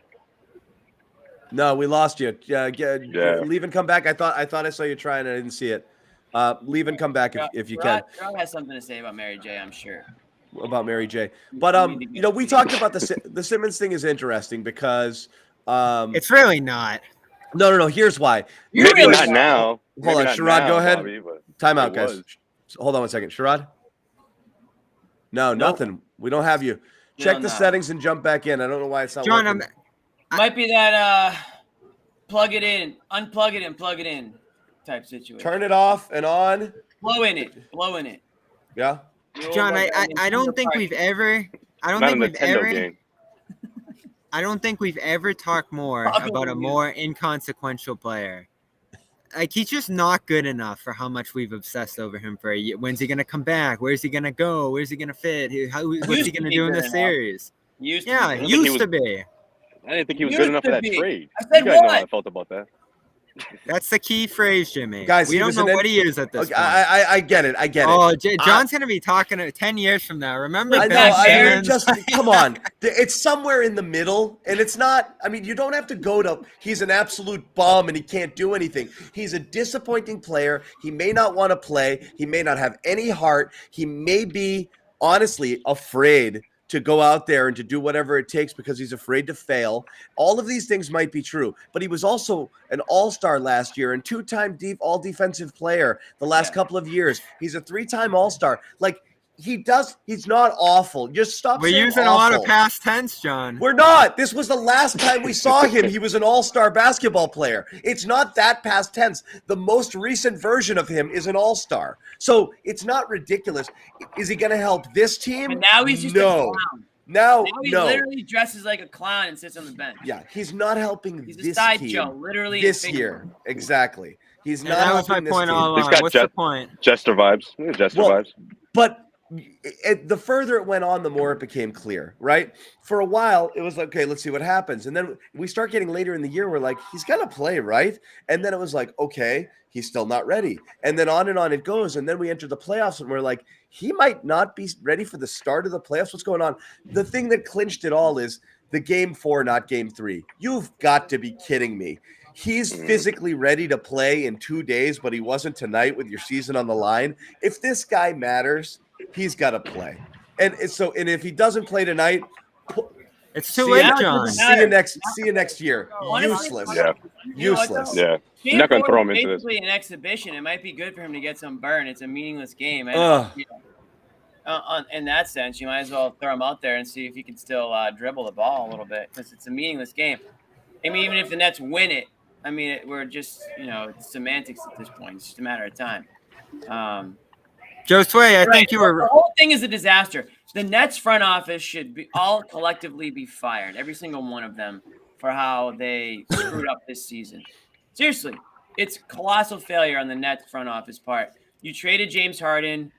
No, we lost you. Leave and come back. I thought I saw you try and I didn't see it. Leave and come back if you can. Sherrod has something to say about Mary J., I'm sure. About Mary J. But we talked about the Simmons thing is interesting because it's really not. No. Here's why. Maybe not now. Hold on, Sherrod, go ahead. Bobby, Time out, guys. Hold on 1 second. Sherrod? No, nothing. We don't have you. Check the settings and jump back in. I don't know why it's not John, working. Might be that plug it in, unplug it and plug it in type situation. Turn it off and on. Blow in it. Yeah. John, I don't think we've ever talked more about a more inconsequential player. Like, he's just not good enough for how much we've obsessed over him for a year. When's he going to come back? Where's he going to go? Where's he going to fit? What's he going to do in the series? Used to be. I didn't think he was good enough for that trade. I said you guys know how I felt about that. That's the key phrase, Jimmy. Guys, we don't know what he is at this point. I get it. Oh, John's going to be talking 10 years from now. Remember I Ben know. Simmons? Come on. It's somewhere in the middle, and it's not. I mean, you don't have to go to. He's an absolute bum, and he can't do anything. He's a disappointing player. He may not want to play. He may not have any heart. He may be honestly afraid to go out there and to do whatever it takes because he's afraid to fail. All of these things might be true, but he was also an all-star last year and two-time all-defensive player the last couple of years. He's a three-time all-star. Like, he's not awful. Just stop saying We're using awful. a lot of past tense, John. We're not. This was the last time we saw him. He was an all-star basketball player. It's not that past tense. The most recent version of him is an all-star. So it's not ridiculous. Is he going to help this team? But now he's just a clown. Now he literally dresses like a clown and sits on the bench. Yeah, he's not helping he's this a sideshow, team literally this year. Exactly. He's not that was my helping this point team. all along. What's the point? Jester vibes. Vibes. But the further it went on, the more it became clear, right? For a while, it was like, okay, let's see what happens. And then we start getting later in the year, we're like, he's got to play, right? And then it was like, okay, he's still not ready. And then on it goes. And then we enter the playoffs and we're like, he might not be ready for the start of the playoffs. What's going on? The thing that clinched it all is the Game 4, not Game 3. You've got to be kidding me. He's physically ready to play in 2 days, but he wasn't tonight with your season on the line. If this guy matters, he's got to play. And if he doesn't play tonight, it's too late, John. See you next year. Useless. Yeah. Useless. Yeah. You're not going to throw him into this. Basically, an exhibition. It might be good for him to get some burn. It's a meaningless game. In that sense, you might as well throw him out there and see if he can still dribble the ball a little bit because it's a meaningless game. I mean, even if the Nets win it, I mean, we're just, it's semantics at this point. It's just a matter of time. Josue, I think you were. The whole thing is a disaster. The Nets front office should be all collectively be fired, every single one of them, for how they screwed up this season. Seriously, it's colossal failure on the Nets front office part. You traded James Harden,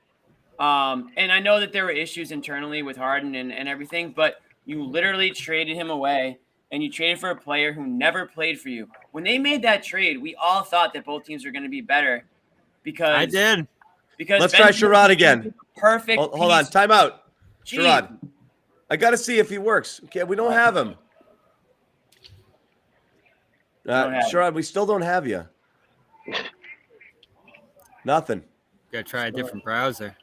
and I know that there were issues internally with Harden and everything, but you literally traded him away, and you traded for a player who never played for you. When they made that trade, we all thought that both teams were going to be better because I did. Because let's try Sherrod again. Perfect. Hold on. Time out. Sherrod. I got to see if he works. Okay, we don't have him. Sherrod, we still don't have you. Nothing. Gotta try a different browser.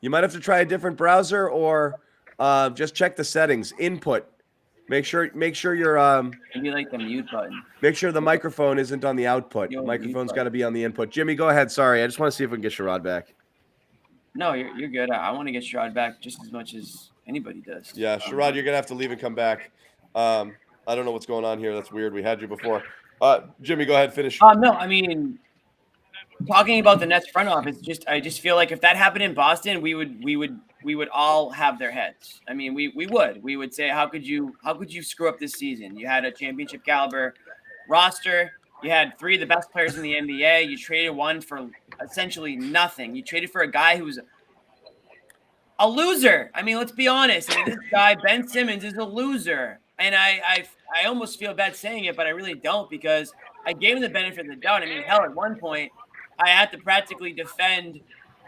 You might have to try a different browser or just check the settings. Input. Make sure your Maybe like the mute button. make sure the microphone isn't on the output. Yo, Microphone's mute got to be on the input. Jimmy, go ahead. Sorry, I just want to see if we can get Sherrod back. No, you're good. I want to get Sherrod back just as much as anybody does. Yeah, Sherrod, you're gonna have to leave and come back. I don't know what's going on here. That's weird. We had you before. Jimmy, go ahead. Finish. No, I mean, talking about the Nets front office, I just feel like if that happened in Boston, we would all have their heads. I mean, we would say, how could you screw up this season? You had a championship caliber roster. You had 3 of the best players in the NBA. You traded one for essentially nothing. You traded for a guy who's a loser. I mean, let's be honest. I mean, this guy, Ben Simmons, is a loser. And I almost feel bad saying it, but I really don't, because I gave him the benefit of the doubt. I mean, hell, at one point, I had to practically defend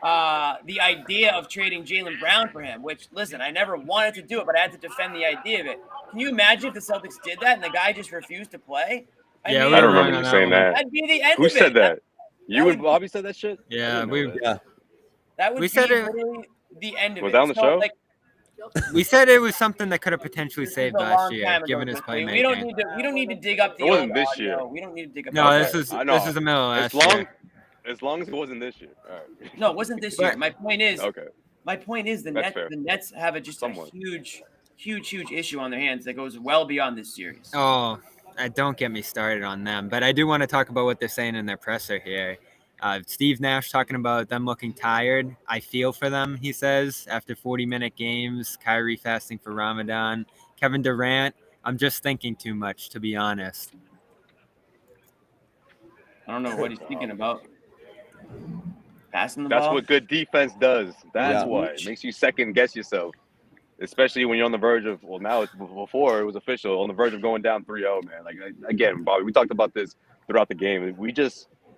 the idea of trading Jaylen Brown for him, which, listen, I never wanted to do it, but I had to defend the idea of it. Can you imagine if the Celtics did that and the guy just refused to play? I don't remember you saying that. That'd be the end Who of it. said that? You and Bobby said that shit? Yeah, That would we be said it. literally the end of it. Was that on the show? Like, We said it was something that could have potentially this is saved a last long year, time given ago, his Blakely. playmaking. We don't need to dig up the It wasn't old this audio. year. We don't need to dig up. No, the this is I know. the middle of last year. As long as it wasn't this year. All right. No, it wasn't this year. My point is, Okay. the That's fair. Nets have a huge issue on their hands that goes well beyond this series. Oh, don't get me started on them. But I do want to talk about what they're saying in their presser here. Steve Nash talking about them looking tired. I feel for them, he says, after 40-minute games. Kyrie fasting for Ramadan. Kevin Durant, I'm just thinking too much, to be honest. I don't know what he's thinking about. Passing the That's ball. what good defense does. That's why. It makes you second guess yourself. Especially when you're on the verge of, well, now it's before it was official, on the verge of going down 3-0, man. Like, again, Bobby, we talked about this throughout the game.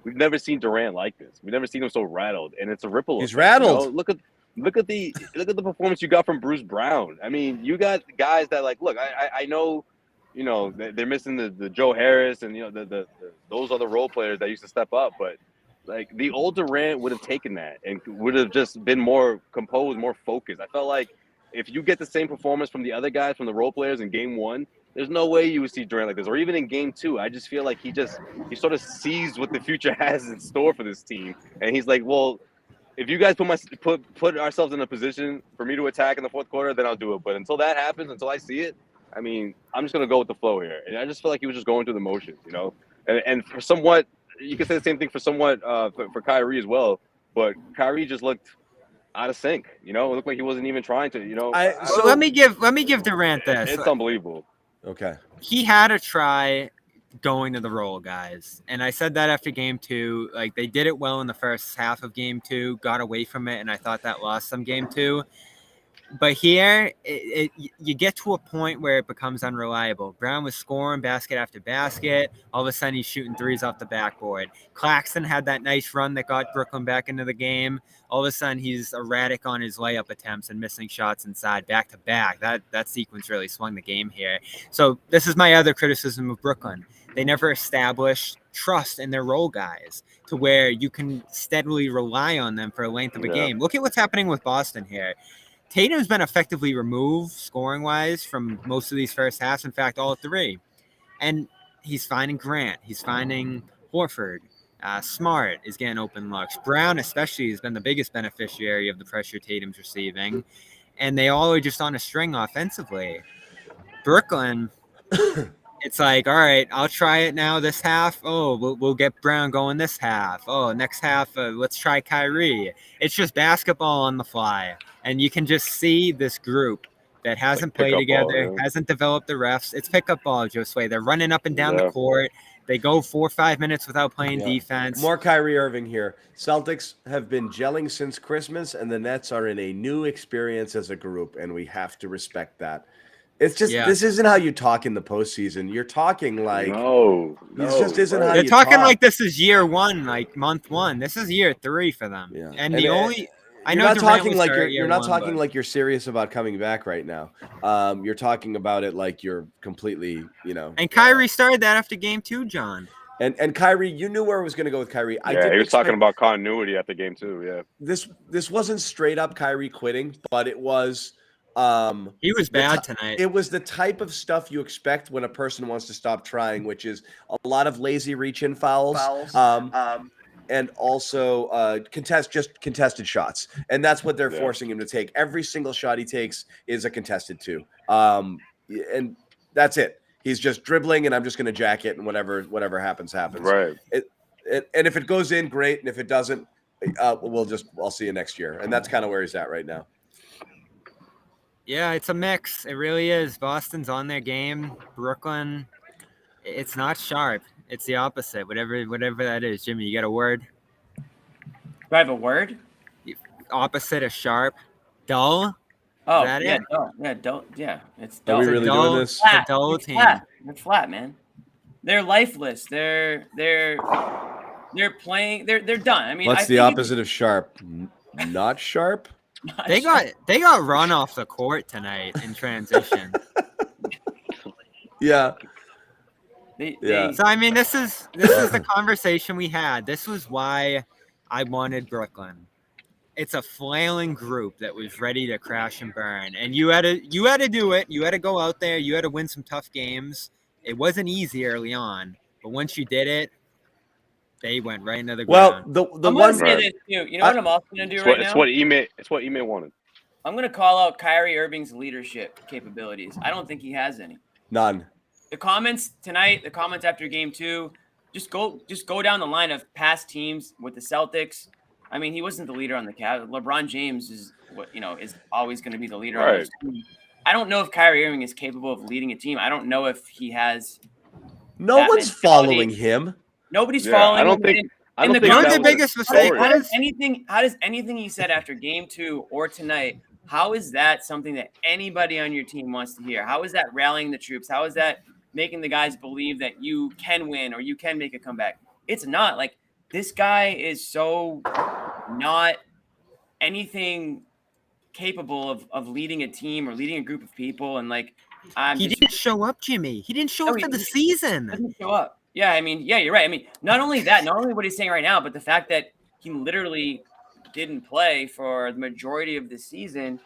We've never seen Durant like this. We've never seen him so rattled, and it's a ripple. He's effect, rattled. You know? Look at the performance you got from Bruce Brown. I mean, you got guys that, like, look, I know, you know, they're missing the Joe Harris and, you know, the those other role players that used to step up, but like the old Durant would have taken that and would have just been more composed, more focused. I felt like if you get the same performance from the other guys, from the role players in game 1, there's no way you would see Durant like this. Or even in game 2, I just feel like he sort of sees what the future has in store for this team. And he's like, well, if you guys put ourselves in a position for me to attack in the fourth quarter, then I'll do it. But until that happens, until I see it, I mean, I'm just going to go with the flow here. And I just feel like he was just going through the motions, you know. And for somewhat, you can say the same thing for somewhat for Kyrie as well. But Kyrie just looked out of sync, you know. It looked like he wasn't even trying to, you know. So let me give Durant this. It's unbelievable. Okay. He had to try going to the roll, guys. And I said that after game 2. Like, they did it well in the first half of game 2, got away from it, and I thought that lost them game 2. But here, you get to a point where it becomes unreliable. Brown was scoring basket after basket. All of a sudden, he's shooting threes off the backboard. Claxton had that nice run that got Brooklyn back into the game. All of a sudden, he's erratic on his layup attempts and missing shots inside back-to-back. That sequence really swung the game here. So this is my other criticism of Brooklyn. They never established trust in their role guys to where you can steadily rely on them for a length of a game. Look at what's happening with Boston here. Tatum's been effectively removed scoring-wise from most of these first halves. In fact, all 3. And he's finding Grant. He's finding Horford. Smart is getting open looks. Brown especially has been the biggest beneficiary of the pressure Tatum's receiving. And they all are just on a string offensively. Brooklyn, it's like, all right, I'll try it now this half. Oh, we'll get Brown going this half. Oh, next half, let's try Kyrie. It's just basketball on the fly. And you can just see this group that hasn't played together, hasn't developed the refs. It's pickup ball, Josue. They're running up and down the court. They go 4 or 5 minutes without playing defense. More Kyrie Irving here. Celtics have been gelling since Christmas, and the Nets are in a new experience as a group, and we have to respect that. It's just this isn't how you talk in the postseason. You're talking like this just isn't how they're you talking talk. like this is year 1, like month 1. This is year 3 for them. Yeah. And the only I know not Durant talking was like hurt you're not year talking 1, like you're serious about coming back right now. You're talking about it like you're completely, you know. And Kyrie started that after game 2, John. And Kyrie, you knew where I was going to go with Kyrie. I He didn't was talking expect about continuity at the game too. Yeah, this wasn't straight up Kyrie quitting, but it was. He was bad tonight. It was the type of stuff you expect when a person wants to stop trying, which is a lot of lazy reach-in fouls. And also contested shots. And that's what they're forcing him to take. Every single shot he takes is a contested two. And that's it. He's just dribbling, and I'm just going to jack it, and whatever happens. right. And if it goes in, great. And if it doesn't, I'll see you next year. And that's kind of where he's at right now. Yeah, it's a mix. It really is. Boston's on their game. Brooklyn, it's not sharp. It's the opposite. Whatever that is. Jimmy, you got a word? Do I have a word? Opposite of sharp. Dull? Oh, that yeah, it? dull. Yeah, dull. Yeah, it's dull. Are we really doing this? It's a dull team. Flat. They're flat, man. They're lifeless. They're playing. They're done. I mean, what's the opposite of sharp? Not sharp. They got run off the court tonight in transition. Yeah. So I mean, this is the conversation we had. This was why I wanted Brooklyn. It's a flailing group that was ready to crash and burn, and you had to do it. You had to go out there. You had to win some tough games. It wasn't easy early on, but once you did it, they went right into the ground. Well, the I'm one gonna say this too. You know what I'm also gonna do right now? It's what Ime wanted. I'm gonna call out Kyrie Irving's leadership capabilities. I don't think he has any. None. The comments tonight, the comments after game 2, just go down the line of past teams with the Celtics. I mean, he wasn't the leader on the Cavs. LeBron James is is always going to be the leader on this team. I don't know if Kyrie Irving is capable of leading a team. I don't know if he has. No one's following him. Nobody's following. I don't think. One of the biggest mistakes. How does anything he said after game 2 or tonight? How is that something that anybody on your team wants to hear? How is that rallying the troops? How is that making the guys believe that you can win or you can make a comeback? It's not. Like, this guy is so not anything capable of leading a team or leading a group of people. And he didn't show up, Jimmy. He didn't show up for the season. He didn't show up. Yeah, I mean, yeah, you're right. I mean, not only what he's saying right now, but the fact that he literally didn't play for the majority of the season.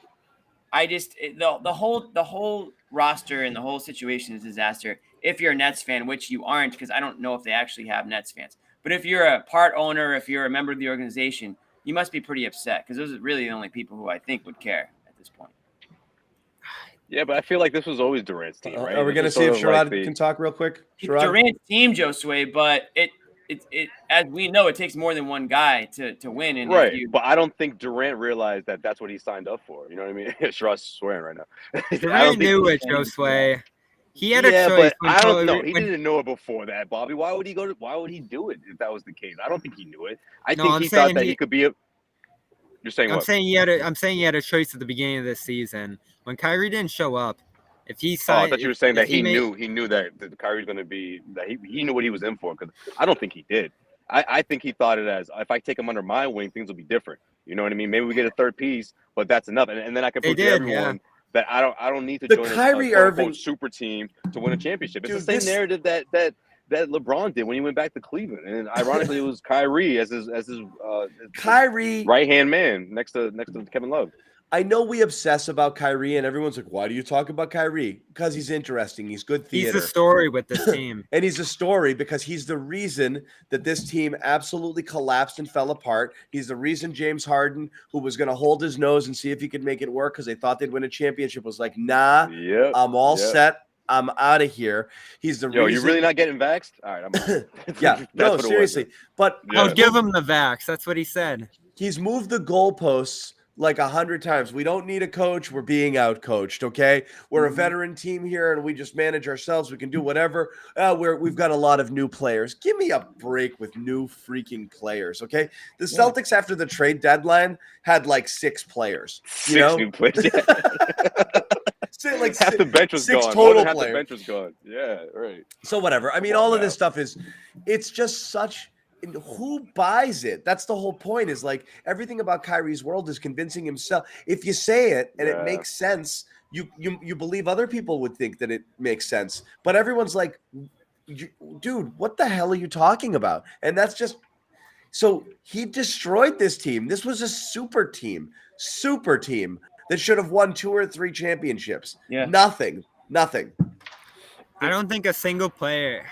The whole roster and the whole situation is a disaster. If you're a Nets fan, which you aren't, because I don't know if they actually have Nets fans. But if you're a part owner, if you're a member of the organization, you must be pretty upset, because those are really the only people who I think would care at this point. Yeah, but I feel like this was always Durant's team, right? Are we going to see if Sherrod can talk real quick? Sherrod? Durant's team, Josue, but it as we know, it takes more than one guy to win. And right, but I don't think Durant realized that that's what he signed up for. You know what I mean? Sherrod's swearing right now. Durant knew it, Josue. He had a choice. But I don't know. He didn't know it before that, Bobby. Why would he do it if that was the case? I don't think he knew it. I think he thought that he could be a. You're saying what? I'm saying he had a choice at the beginning of this season when Kyrie didn't show up. If he signed, I thought you were saying that he knew that Kyrie's going to be that he knew what he was in for, because I don't think he did. I think he thought it as, if I take him under my wing, things will be different. You know what I mean? Maybe we get a third piece, but that's enough. And then I can prove to everyone that I don't need to join a super team to win a championship. It's the same narrative that LeBron did when he went back to Cleveland, and ironically, it was Kyrie as his right hand man next to Kevin Love. I know we obsess about Kyrie, and everyone's like, why do you talk about Kyrie? Because he's interesting. He's good theater. He's a story with this team. And he's a story because he's the reason that this team absolutely collapsed and fell apart. He's the reason James Harden, who was going to hold his nose and see if he could make it work because they thought they'd win a championship, was like, nah, I'm all set. I'm out of here. He's the reason. You're really not getting vaxxed? All right, I'm yeah, no, seriously. But I'll give him the vax. That's what he said. He's moved the goalposts like 100 times. We don't need a coach. We're being out coached. Okay. We're a veteran team here and we just manage ourselves. We can do whatever. We've got a lot of new players. Give me a break with new freaking players. Okay. The Celtics after the trade deadline had like 6 players, Six new players. Like half the bench was 6 gone. Total half players. the bench was gone. Yeah. Right. So whatever. I mean, all of this stuff it's just such, who buys it? That's the whole point, is like everything about Kyrie's world is convincing himself. If you say it and it makes sense, you believe other people would think that it makes sense. But everyone's like, dude, what the hell are you talking about? And that's just so he destroyed this team. This was a super team that should have won 2 or 3 championships. Yeah. Nothing. I don't think a single player.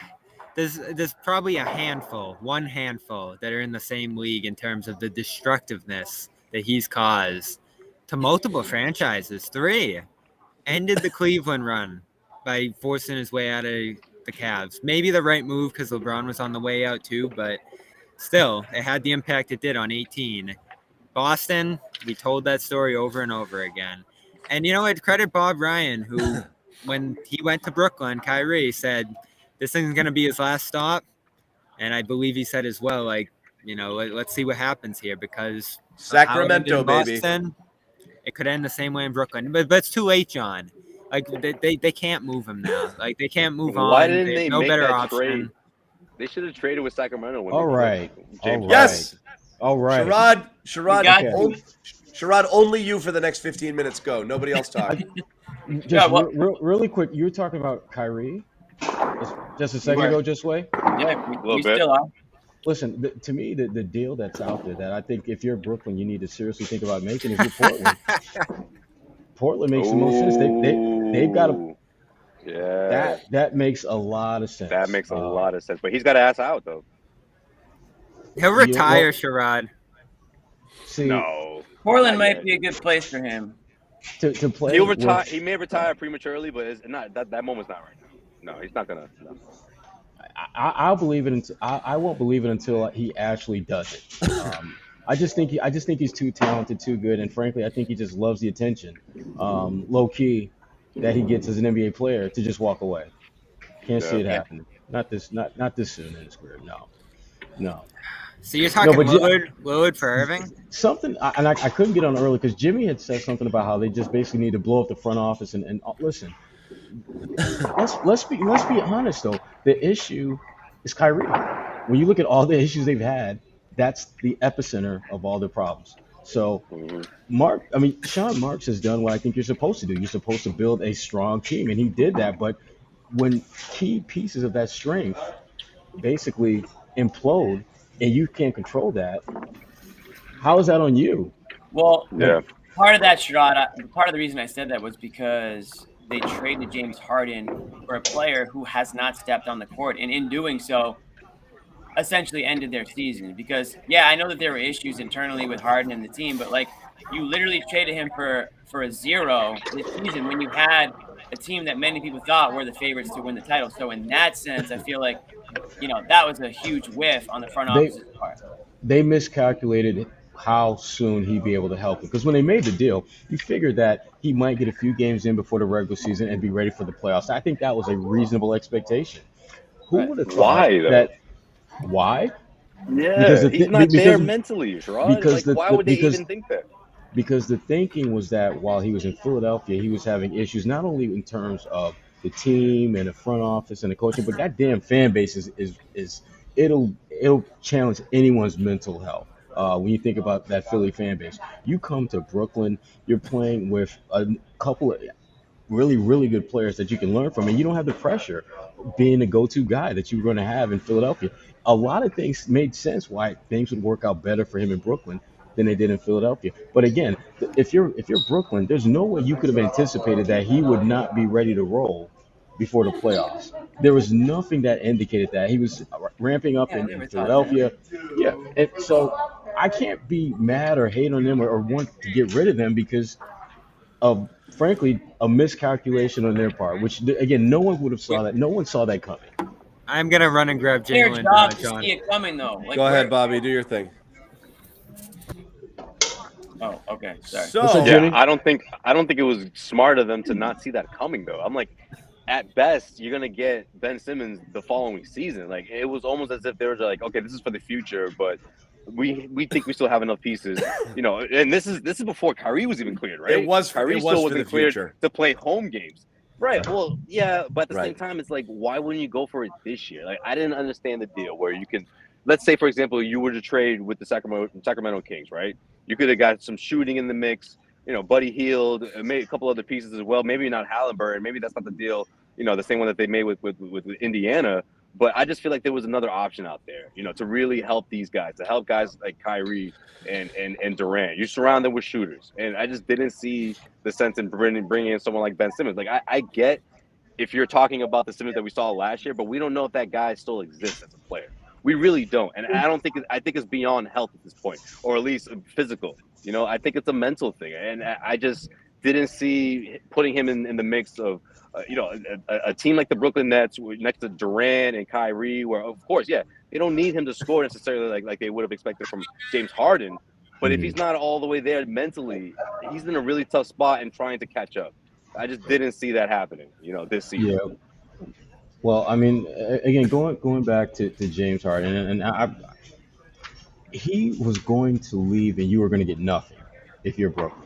There's probably one handful that are in the same league in terms of the destructiveness that he's caused to multiple franchises. 3 ended the Cleveland run by forcing his way out of the Cavs. Maybe the right move because LeBron was on the way out too, but still, it had the impact it did on 18. Boston, we told that story over and over again. And, I'd credit Bob Ryan, who, when he went to Brooklyn, Kyrie said, this isn't going to be his last stop. And I believe he said as well, let's see what happens here because Sacramento, baby. Boston, it could end the same way in Brooklyn. But it's too late, John. They can't move him now. They can't move on. Why didn't they no make better that option. trade? They should have traded with Sacramento. All right. Yes. All right. Sherrod, Sherrod, only you for the next 15 minutes. Go. Nobody else talk. Just really quick, you were talking about Kyrie just a second ago, Josue? Yeah, we bit. still are. Listen, to me, the deal that's out there that I think if you're Brooklyn, you need to seriously think about making is with Portland. Portland makes the most sense. They've got to. Yeah. That makes a lot of sense. That makes a lot of sense. But he's got to ass out, though. He'll retire, Sherrod. See, No. Portland might be a good place for him. To play. He'll retire. He may retire prematurely, but it's not that moment's not right now. No, he's not gonna. No. I'll believe it. I won't believe it until he actually does it. I just think he's too talented, too good, and frankly, I think he just loves the attention, low key, that he gets as an NBA player to just walk away. Can't see it happening. Not this soon in his career. No. So you're talking Lillard for Irving? Something, and I couldn't get on early because Jimmy had said something about how they just basically need to blow up the front office and listen. Let's be honest though. The issue is Kyrie. When you look at all the issues they've had, that's the epicenter of all their problems. So Sean Marks has done what I think you're supposed to do. You're supposed to build a strong team, and he did that. But when key pieces of that strength basically implode, and you can't control that, how is that on you? Well, part of that, Sherrod, part of the reason I said that was because they traded James Harden for a player who has not stepped on the court, and in doing so, essentially ended their season. Because, I know that there were issues internally with Harden and the team, but you literally traded him for a 0 this season when you had a team that many people thought were the favorites to win the title. So in that sense, I feel like, that was a huge whiff on the front office's part. They miscalculated how soon he'd be able to help them. Because when they made the deal, you figured that he might get a few games in before the regular season and be ready for the playoffs. I think that was a reasonable expectation. Who would have thought that? Why? Yeah, because he's not there mentally, Sherrod. Why would they even think that? Because the thinking was that while he was in Philadelphia, he was having issues not only in terms of the team and the front office and the coaching, but that damn fan base is it'll challenge anyone's mental health. When you think about that Philly fan base, you come to Brooklyn, you're playing with a couple of really, really good players that you can learn from, and you don't have the pressure being the go-to guy that you were going to have in Philadelphia. A lot of things made sense why things would work out better for him in Brooklyn than they did in Philadelphia. But again, if you're Brooklyn, there's no way you could have anticipated that he would not be ready to roll before the playoffs. There was nothing that indicated that. He was ramping up in Philadelphia. Yeah, and so I can't be mad or hate on them or want to get rid of them because of, frankly, a miscalculation on their part, which, again, no one would have saw that. No one saw that coming. I'm going to run and grab Jaylen. John. See it coming, though. Go ahead, Bobby. Do your thing. Oh, okay. Sorry. So, I don't think it was smart of them to not see that coming, though. I'm like, at best, you're gonna get Ben Simmons the following season. Like, it was almost as if they were like, okay, this is for the future, but we think we still have enough pieces, And this is before Kyrie was even cleared, right? Kyrie still wasn't cleared to play home games, right? Well, yeah, but at the same time, it's like, why wouldn't you go for it this year? Like, I didn't understand the deal where you can, let's say, for example, you were to trade with the Sacramento Kings, right? You could have got some shooting in the mix. Buddy Hield, made a couple other pieces as well. Maybe not Halliburton. Maybe that's not the deal. The same one that they made with Indiana. But I just feel like there was another option out there, to really help these guys, to help guys like Kyrie and Durant. You surround them with shooters, and I just didn't see the sense in bringing in someone like Ben Simmons. Like I get if you're talking about the Simmons that we saw last year, but we don't know if that guy still exists as a player. We really don't, and I think it's beyond health at this point, or at least physical. I think it's a mental thing, and I just didn't see putting him in the mix of a team like the Brooklyn Nets next to Durant and Kyrie, where of course, yeah, they don't need him to score necessarily like they would have expected from James Harden. But if he's not all the way there mentally, he's in a really tough spot and trying to catch up. I just didn't see that happening, this season. Yeah. Well, I mean, again, going back to James Harden, and he was going to leave, and you were going to get nothing if you're Brooklyn.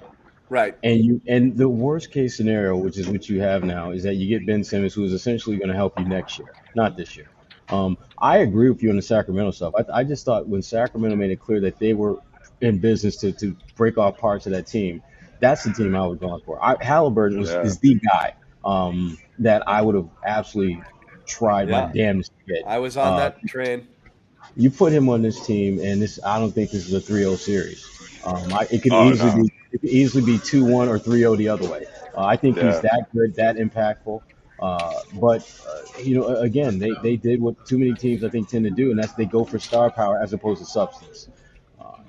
Right. And the worst case scenario, which is what you have now, is that you get Ben Simmons, who is essentially going to help you next year, not this year. I agree with you on the Sacramento stuff. I just thought when Sacramento made it clear that they were in business to break off parts of that team, that's the team I was going for. Halliburton is the guy that I would have absolutely tried my damnedest to get. I was on that train. You put him on this team, and I don't think this is a 3-0 series. It could easily be 2-1 or 3-0 the other way. I think he's that good, that impactful. But again, they did what too many teams I think tend to do, and that's they go for star power as opposed to substance,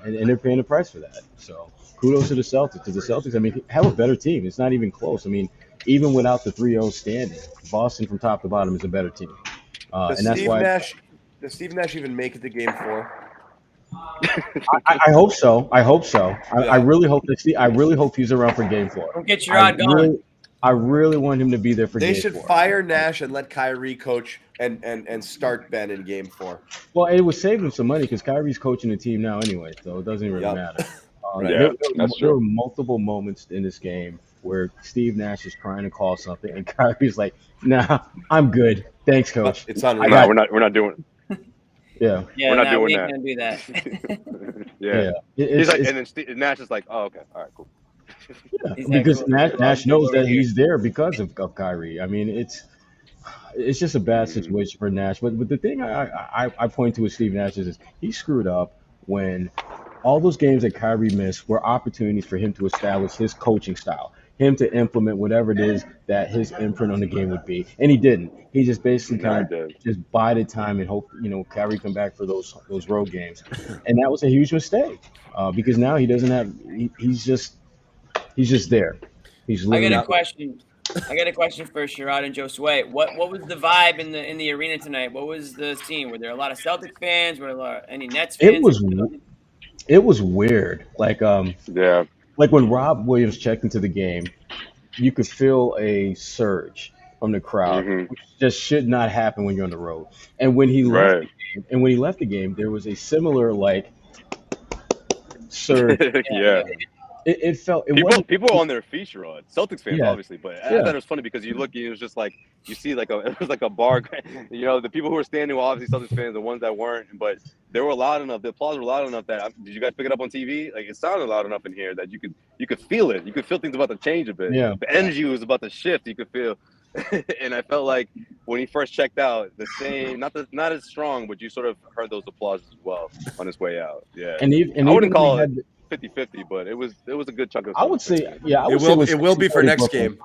and they're paying the price for that. So kudos to the Celtics, because the Celtics, I mean, have a better team. It's not even close. I mean, even without the 3-0 standing, Boston from top to bottom is a better team, and that's why. Does Steve Nash even make it to Game 4? I hope so. I really hope that. I really hope he's around for Game 4. Don't get Sherrod going. I really want him to be there for Game 4. They should fire Nash and let Kyrie coach and start Ben in Game 4. Well, it would save him some money because Kyrie's coaching the team now anyway, so it doesn't really matter. There were multiple moments in this game where Steve Nash is trying to call something, and Kyrie's like, "Nah, I'm good. Thanks, coach." It's on. We're not doing it. Yeah, we're not doing that. Gonna do that. Yeah. He's like, and then Nash is like, "Oh, okay, all right, cool." Yeah, because Nash knows that he's there because of Kyrie. I mean, it's just a bad situation for Nash. But the thing I point to with Steve Nash is he screwed up when all those games that Kyrie missed were opportunities for him to establish his coaching style, him to implement whatever it is that his imprint on the game would be, and he didn't. He just basically kind of just bided time and hoped, Kyrie come back for those road games, and that was a huge mistake because now he doesn't have. He's just there. I got a question. For Sherrod and Josue. What was the vibe in the arena tonight? What was the scene? Were there a lot of Celtics fans? Were there any Nets fans? It was weird. Like when Rob Williams checked into the game, you could feel a surge from the crowd, which just should not happen when you're on the road. And when he left the game, there was a similar surge. It felt people were on their feet, Sherrod. Celtics fans, obviously, but I thought it was funny because you look, it was just like you see it was like a bar. The people who were standing were obviously Celtics fans, the ones that weren't, but they were loud enough. The applause were loud enough that did you guys pick it up on TV? Like it sounded loud enough in here that you could feel it. You could feel things about to change a bit. Yeah, the energy was about to shift. You could feel. And I felt like when he first checked out, the same, not as strong, but you sort of heard those applauses as well on his way out. Yeah, and I wouldn't call it 50-50, but it was a good chunk of. I would say, it will be for next game.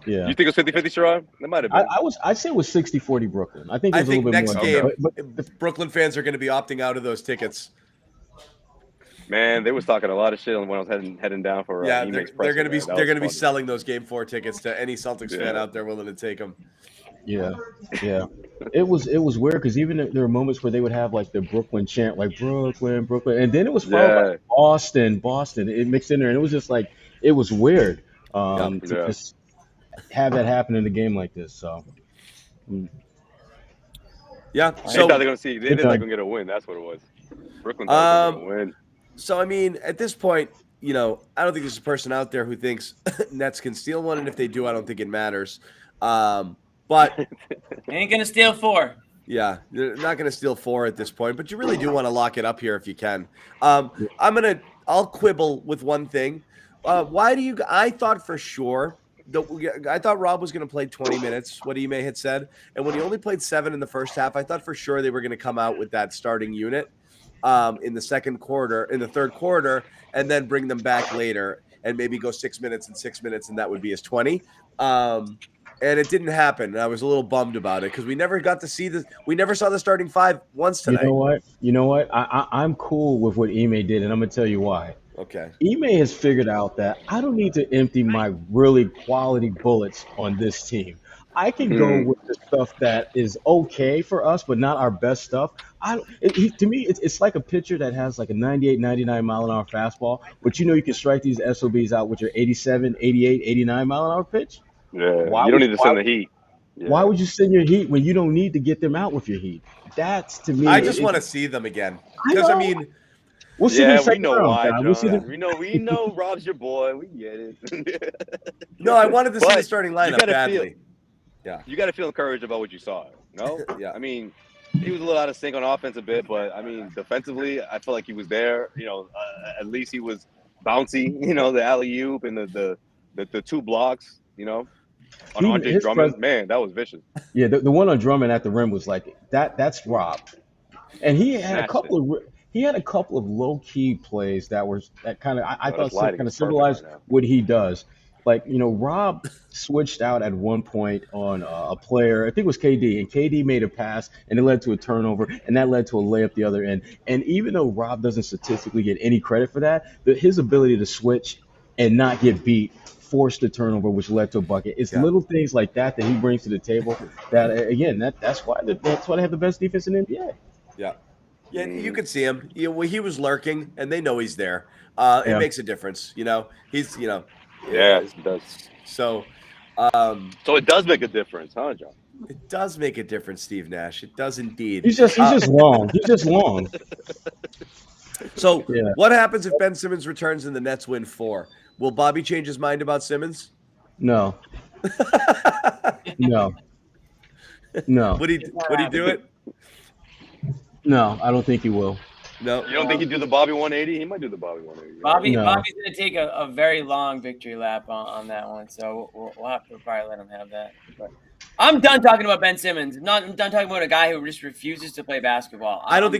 Yeah, you think it was 50-50, Sherrod? It might have been. I'd say it was 60-40 Brooklyn. I think a little bit next more game, the Brooklyn fans are going to be opting out of those tickets. Man, they was talking a lot of shit when I was heading down for they're going to be selling those Game 4 tickets to any Celtics fan out there willing to take them. Yeah. It was weird because even there were moments where they would have the Brooklyn chant, like Brooklyn, and then it was followed by Boston. It mixed in there, and it was just it was weird to just have that happen in a game like this. So. Yeah. So they thought they're going to see. They didn't think they're going to get a win. That's what it was. Brooklyn thought they were going to win. So, I mean, at this point, I don't think there's a person out there who thinks Nets can steal one, and if they do, I don't think it matters. But ain't going to steal 4. Yeah, they're not going to steal 4 at this point, but you really do want to lock it up here if you can. I'll quibble with one thing. I thought for sure I thought Rob was going to play 20 minutes, what Ime had said. And when he only played 7 in the first half, I thought for sure they were going to come out with that starting unit in the third quarter, and then bring them back later and maybe go 6 minutes and 6 minutes, and that would be his 20. And it didn't happen. And I was a little bummed about it because we never got to see we never saw the starting 5 once tonight. You know what? I'm cool with what Ime did, and I'm going to tell you why. Okay. Ime has figured out that I don't need to empty my really quality bullets on this team. I can go with the stuff that is okay for us, but not our best stuff. To me, it's like a pitcher that has like a 98, 99 mile an hour fastball, but you can strike these SOBs out with your 87, 88, 89 mile an hour pitch. Yeah, you don't need to send the heat. Yeah. Why would you send your heat when you don't need to get them out with your heat? That's, to me. I just want to see them again. Because, we'll see we know why, John. We know Rob's your boy. We get it. No, I wanted to see the starting lineup badly. You got to feel encouraged about what you saw. No? Yeah. I mean, he was a little out of sync on offense a bit, but, defensively, I feel like he was there. At least he was bouncy, the alley-oop and the 2 blocks, on Andre Drummond. Man, that was vicious. Yeah, the one on Drummond at the rim was like, that's Rob. And he had a couple of low-key plays that kind of, I thought kind of symbolized what he does. Like, Rob switched out at one point on a player, I think it was KD, and KD made a pass, and it led to a turnover, and that led to a layup the other end. And even though Rob doesn't statistically get any credit for that, his ability to switch and not get beat forced a turnover, which led to a bucket. It's little things like that he brings to the table that, again, that's why they have the best defense in the NBA. Yeah. Yeah, you could see him. He was lurking, and they know he's there. It makes a difference. He's, Yeah, it does. So it does make a difference, huh, John? It does make a difference, Steve Nash. It does indeed. He's just long. He's just long. So what happens if Ben Simmons returns and the Nets win 4? Will Bobby change his mind about Simmons? No. No. Would he do it? No, I don't think he will. No. You don't think he'd do the Bobby 180? He might do the Bobby 180. Bobby's going to take a very long victory lap on that one, so we'll have to probably let him have that. But I'm done talking about Ben Simmons. I'm done talking about a guy who just refuses to play basketball. I don't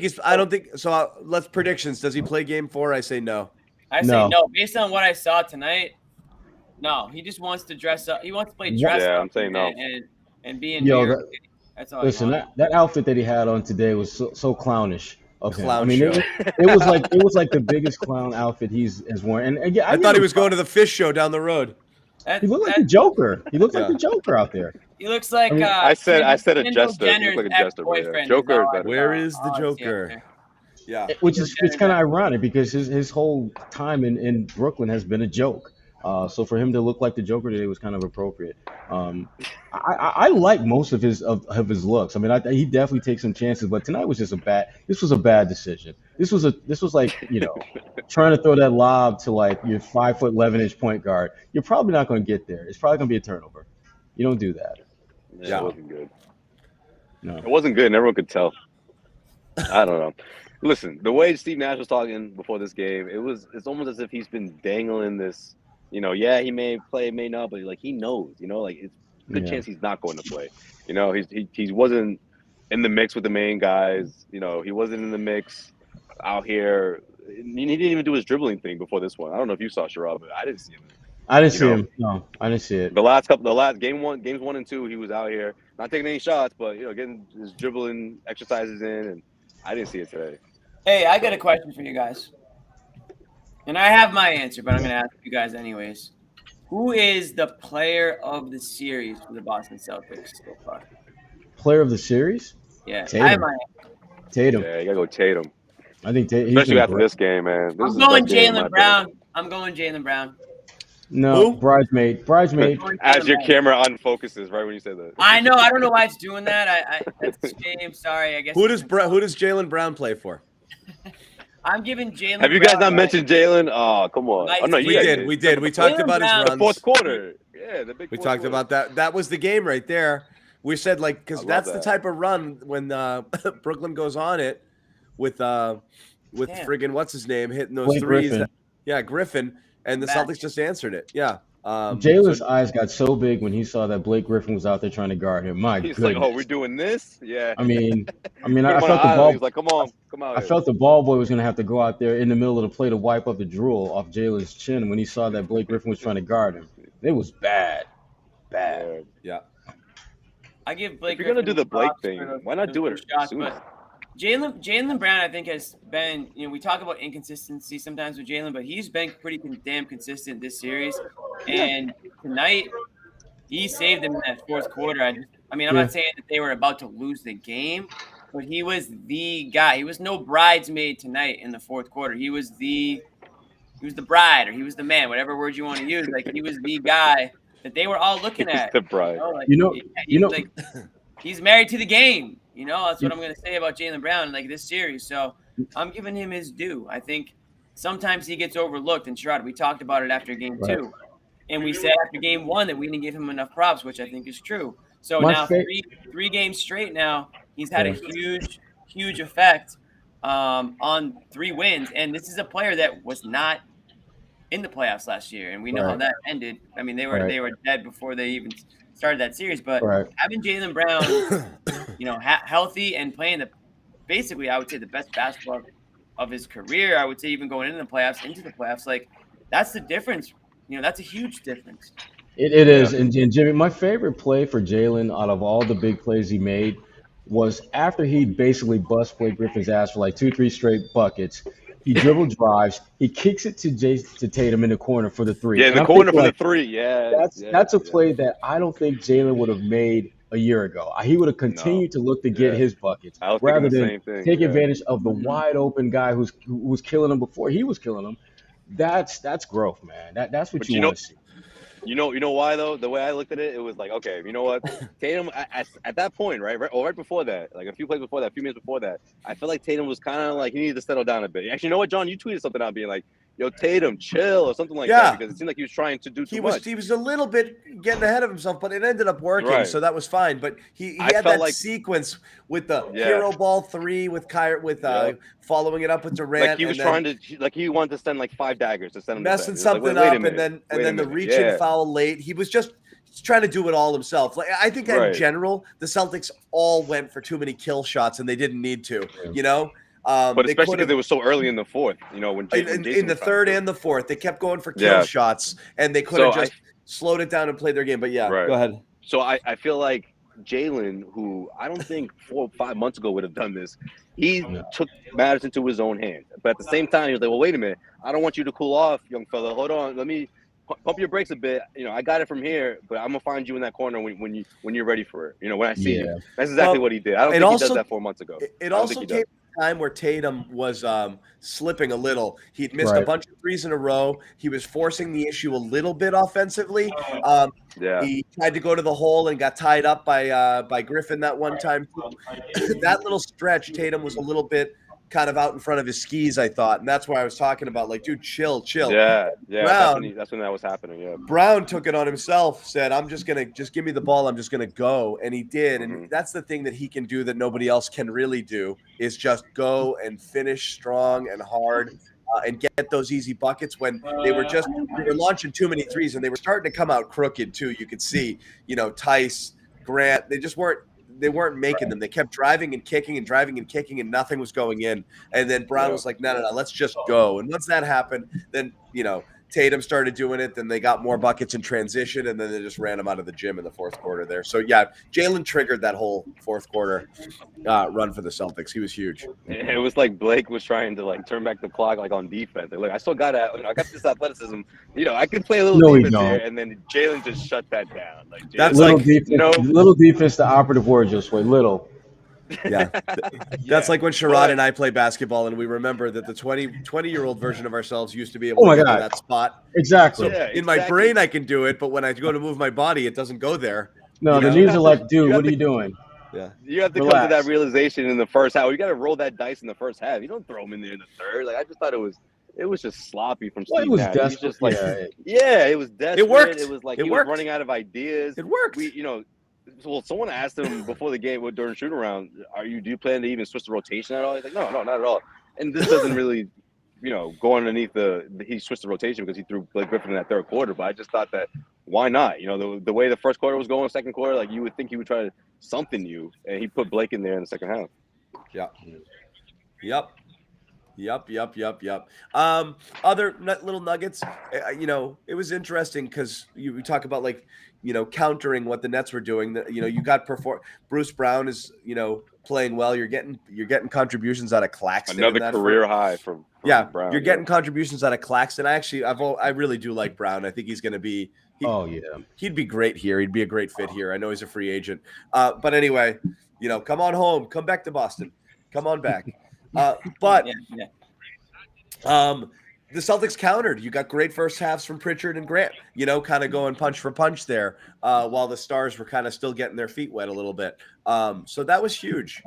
think so. Let's predictions. Does he play Game 4? I say no. I say no. Based on what I saw tonight, no. He just wants to dress up. He wants to play dress up. I'm saying no. And be in New York City. That's all. Listen, that outfit that he had on today was so clownish. Clown show. It was like the biggest clown outfit has worn. And again, I thought he was going to the fish show down the road. He looked like the Joker. He looks like the Joker out there. He looks like I said a jester. He looks like a jester. Joker. Where is the Joker? Yeah, it's kind of ironic because his whole time in Brooklyn has been a joke. So for him to look like the Joker today was kind of appropriate. I like most of his looks. I mean, he definitely takes some chances, but tonight was just this was a bad decision. This was like, trying to throw that lob to like your 5'11" point guard. You're probably not going to get there. It's probably going to be a turnover. You don't do that. Yeah, it wasn't good. No, it wasn't good, and everyone could tell. I don't know. Listen, the way Steve Nash was talking before this game, it's almost as if he's been dangling this. He may play, may not, but like he knows. Like it's a good chance he's not going to play. He wasn't in the mix with the main guys. He wasn't in the mix out here. He didn't even do his dribbling thing before this one. I don't know if you saw Sherrod, but I didn't see him. I didn't see him. No, I didn't see it. Games 1 and 2, he was out here not taking any shots, but getting his dribbling exercises in, and I didn't see it today. Hey, I got a question for you guys. And I have my answer, but I'm going to ask you guys anyways. Who is the player of the series for the Boston Celtics so far? Player of the series? Yeah. Tatum. I have my answer. Tatum. Yeah, you got to go Tatum. I think Tatum. Especially after this game, man. I'm going Jaylen Brown. I'm going Jaylen Brown. No, bridesmaid. As your camera unfocuses right when you say that. I know. I don't know why it's doing that. That's a shame. Sorry. I guess. Who does Jaylen Brown play for? I'm giving Jaylen. Have you guys not mentioned Jaylen? Oh, come on. Nice. Oh, no, We did. We talked about his runs. The fourth quarter. Yeah, the big. We talked about that. That was the game right there. We said because that's the type of run when Brooklyn goes on it with friggin' what's his name hitting those Blake threes. Griffin. Yeah, Griffin, and the Celtics just answered it. Yeah. Jalen's eyes got so big when he saw that Blake Griffin was out there trying to guard him. My He's goodness. like, "Oh, we're doing this." Yeah. I mean, Put him I on felt an the island. ball. He's like, "Come on, come out I here." felt the ball boy was going to have to go out there in the middle of the play to wipe up the drool off Jalen's chin when he saw that Blake Griffin was trying to guard him. It was bad. Yeah. I give Blake. If you're gonna do the Blake props thing, for why not do it shots, sooner? but Jaylen Brown, I think, has been, we talk about inconsistency sometimes with Jaylen, but he's been pretty damn consistent this series. And tonight, he saved them in that fourth quarter. I'm not saying that they were about to lose the game, but he was the guy. He was no bridesmaid tonight in the fourth quarter. He was the bride, or he was the man, whatever word you want to use. Like, he was the guy that they were all looking at. The bride. He's married to the game. That's what I'm going to say about Jaylen Brown, like, this series. So I'm giving him his due. I think sometimes he gets overlooked. And Sherrod, we talked about it after game 2. And we said after game 1 that we didn't give him enough props, which I think is true. So now three games straight now, he's had a huge effect on 3 wins. And this is a player that was not in the playoffs last year. And we know how that ended. I mean, they were dead before they even started that series. But having Jaylen Brown, healthy and playing basically, I would say, the best basketball of his career. I would say even going into the playoffs, like, that's the difference. That's a huge difference. It is. And Jimmy, my favorite play for Jaylen out of all the big plays he made was after he basically bust Blake Griffin's ass for like 2-3 straight buckets. He dribble drives. He kicks it to Tatum in the corner for the 3. Yeah, in the corner for the 3. Yeah. That's a play that I don't think Jaylen would have made a year ago. He would have continued to look to get his buckets rather than take advantage of the wide open guy who was killing him before he was killing him. That's growth, man. That's what you want to see. You know why though? The way I looked at it, it was like, okay, you know what? Tatum at that point, right before that, like a few minutes before that, I feel like Tatum was kind of like he needed to settle down a bit. Actually, you know what, John? You tweeted something out being like, "Yo, Tatum, chill," or something like that, because it seemed like he was trying to do too much. He was a little bit getting ahead of himself, but it ended up working, so that was fine. But he had that sequence with the hero ball 3 with Kyrie, with following it up with Durant. Like he was he wanted to send like 5 daggers to send him messing something up, and then the reach-in foul late. He was just trying to do it all himself. Like, I think in general, the Celtics all went for too many kill shots, and they didn't need to. But especially because it was so early in the fourth, when in the third and the fourth, they kept going for kill shots, and they could have just slowed it down and played their game. But go ahead. So I feel like Jaylen, who I don't think 4 or 5 months ago would have done this, he took matters into his own hands. But at the same time, he was like, "Well, wait a minute, I don't want you to cool off, young fella. Hold on, let me pump your brakes a bit. I got it from here, but I'm gonna find you in that corner when you're ready for it. When I see you." That's exactly what he did. I don't think he does that 4 months ago. It also came time where Tatum was slipping a little. He'd missed a bunch of threes in a row. He was forcing the issue a little bit offensively. He tried to go to the hole and got tied up by Griffin that one time. That little stretch, Tatum was a little bit kind of out in front of his skis, I thought. And that's why I was talking about, like, dude, chill. Yeah. Brown, that's when that was happening, yeah. Brown took it on himself, said, I'm just going to just give me the ball. I'm just going to go. And he did. And that's the thing that he can do that nobody else can really do, is just go and finish strong and hard and get those easy buckets when we were launching too many threes, and they were starting to come out crooked too. You could see, Tice, Grant, they weren't making them. They kept driving and kicking and nothing was going in. And then Brown was like, no, let's just go. And once that happened, then, Tatum started doing it. Then they got more buckets in transition, and then they just ran him out of the gym in the fourth quarter there. So, Jaylen triggered that whole fourth quarter run for the Celtics. He was huge. It was like Blake was trying to, like, turn back the clock, like, on defense. Like, I still got I got this athleticism. I can play a little defense here. And then Jaylen just shut that down. Like, that's little defense, little defense, the operative word, Josue, little. Yeah. That's like when Sherrod and I play basketball, and we remember that the 20-year-old version of ourselves used to be able to get to that spot. Exactly. So in my brain, I can do it, but when I go to move my body, it doesn't go there. No, the knees are like, dude, what are you doing? Yeah. You have to come to that realization in the first half. You got to roll that dice in the first half. You don't throw them in there in the third. Like, I just thought it was just sloppy from Steve Nash. Desperate. He was just like, it was desperate. It worked. It was like he was running out of ideas. It worked. Well, someone asked him before the game during shoot around, do you plan to even switch the rotation at all? He's like, no, not at all. And this doesn't really go underneath he switched the rotation because he threw Blake Griffin in that third quarter. But I just thought that why not? The way the first quarter was going, second quarter, like you would think he would try something new, and he put Blake in there in the second half. Yeah. Yep. Other little nuggets, it was interesting because we talk about countering what the Nets were doing. You got Bruce Brown is playing well. You're getting contributions out of Claxton. Another career high from Brown. You're getting contributions out of Claxton. I really do like Brown. I think he's going to be. He'd be great here. He'd be a great fit here. I know he's a free agent. But anyway, come on home. Come back to Boston. Come on back. The Celtics countered. You got great first halves from Pritchard and Grant, kind of going punch for punch there, while the Stars were kind of still getting their feet wet a little bit. So that was huge,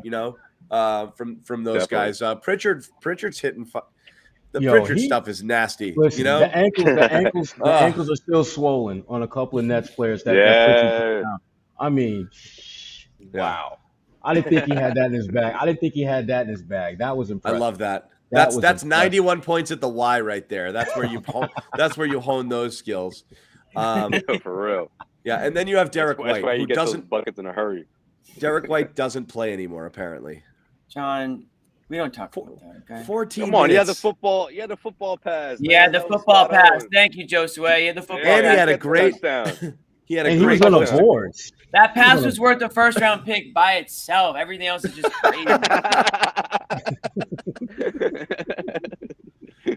from those guys. Pritchard's hitting. Pritchard stuff is nasty. Listen, the ankles are still swollen on a couple of Nets players. That I mean, wow. I didn't think he had that in his bag. That was impressive. I love that. That's 91 points at the Y right there. That's where you hone those skills. For real. Yeah, and then you have Derek White, who doesn't buckets in a hurry. Derek White doesn't play anymore, apparently. John, we don't talk about that. Okay? 14 Come on, minutes. he had the football pass. Yeah, the football pass. Thank you, Josue. He had the football pass. And he had a great touchdown. He was on the boards. That pass was worth a first-round pick by itself. Everything else is just crazy.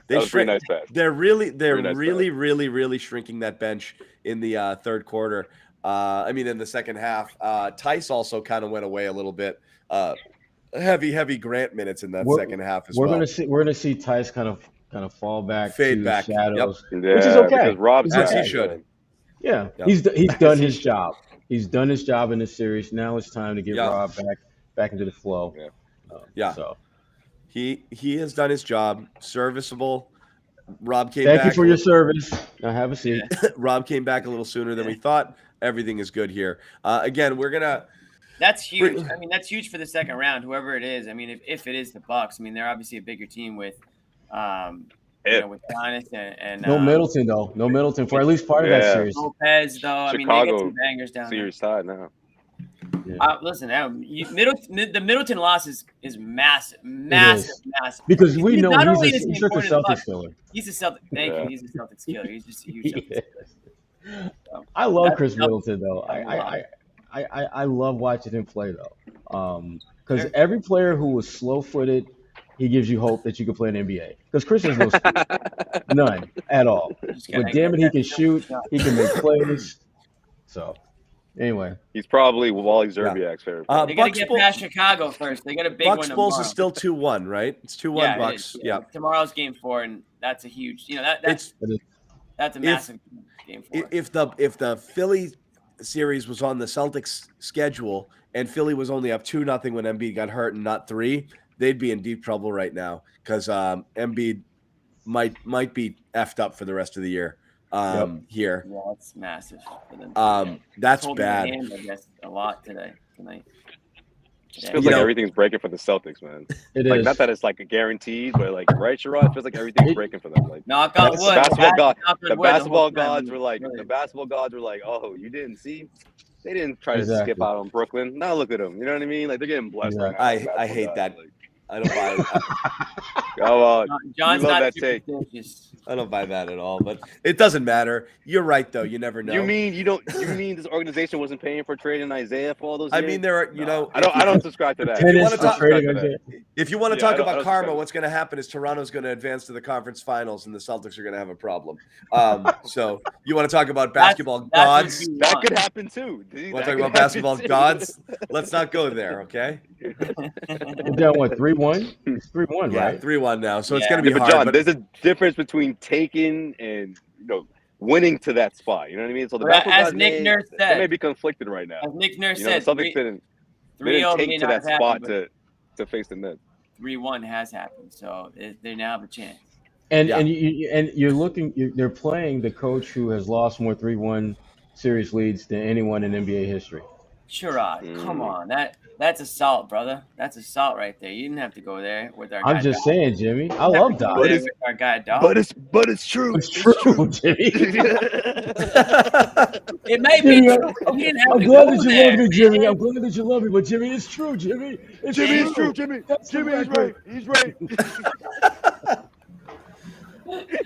Nice pass. They're really shrinking that bench in the third quarter. In the second half. Tice also kind of went away a little bit. Heavy Grant minutes in that second half as well. We're gonna see Tice kind of fall back, fade back, shadows, which is okay. Because Rob's as he should. Yeah, he's done his job. He's done his job in this series. Now it's time to get Rob back into the flow. So he has done his job. Serviceable. Rob came back. Thank you for your service. Now have a seat. Rob came back a little sooner than we thought. Everything is good here. Again, we're gonna. That's huge. I mean, that's huge for the second round, whoever it is. I mean, if it is the Bucks, I mean, they're obviously a bigger team with with Giannis and no Middleton though. No Middleton for at least part of that series. Lopez though. Chicago, I mean, they get some bangers down series tied now. Listen, the Middleton loss is massive. Because we know he's a Celtics killer. He's a Celtics. Thank you. He's a Celtics killer. He's just a huge Celtics killer. So, I love Chris Middleton though. I love watching him play though. Because every player who was slow-footed, he gives you hope that you can play in the NBA. Because Chris has no speed. None at all. But damn it, he can shoot. He can make plays. So, anyway. He's probably Wally Zerbiak's favorite. They got to get past Chicago first. They got a big Bucks one tomorrow. Bulls is still 2-1, right? It's 2-1 Bucks. Yeah. Tomorrow's game 4, and that's a huge. That's a massive game 4. If the Philly series was on the Celtics schedule and Philly was only up 2-0 when Embiid got hurt and not 3, they'd be in deep trouble right now because Embiid might be effed up for the rest of the year. Here. Yeah, that's massive for them. That's bad. I guess a lot tonight. It feels like everything's breaking for the Celtics, man. It is. Not that it's like a guaranteed, but right, Sherrod? It feels like everything's breaking for them. Like knock on wood. The basketball gods were like, oh, you didn't see? They didn't try to skip out on Brooklyn. Now look at them. You know what I mean? Like they're getting blessed. Exactly. I hate that. I don't buy it. Come on. John's not superstitious. I don't buy that at all, but it doesn't matter. You're right, though. You never know. You mean this organization wasn't paying for trading Isaiah for all those years? I mean, there are, I don't subscribe to that. If you want to talk about karma, what's going to happen is Toronto's going to advance to the conference finals, and the Celtics are going to have a problem. So you want to talk about basketball gods? That could happen too. Want to talk about basketball gods? Let's not go there, okay? We're down what, 3-1? It's 3-1, right? 3-1 now. So it's going to be hard. John, there's a difference between taking and winning to that spot. You know what I mean? So the as Nick Nurse said, they may be conflicted right now. As Nick Nurse said, something didn't take to that spot to face the Nets. 3-1 has happened, so they now have a chance. And they're playing the coach who has lost more 3-1 series leads than anyone in NBA history. Sherrod, come on. That's assault, brother. That's assault right there. You didn't have to go there with our guy. I'm just saying, Jimmy. I You didn't have love to go Doc. there with our guy, dog. But it's true. It's true, Jimmy. It may be Jimmy, true. But you didn't have I'm to glad go that you there, love me, Jimmy. man. I'm glad that you love me, but Jimmy, it's true, Jimmy. It's Jimmy, true. it's true, Jimmy. That's the Jimmy is record. right. He's right.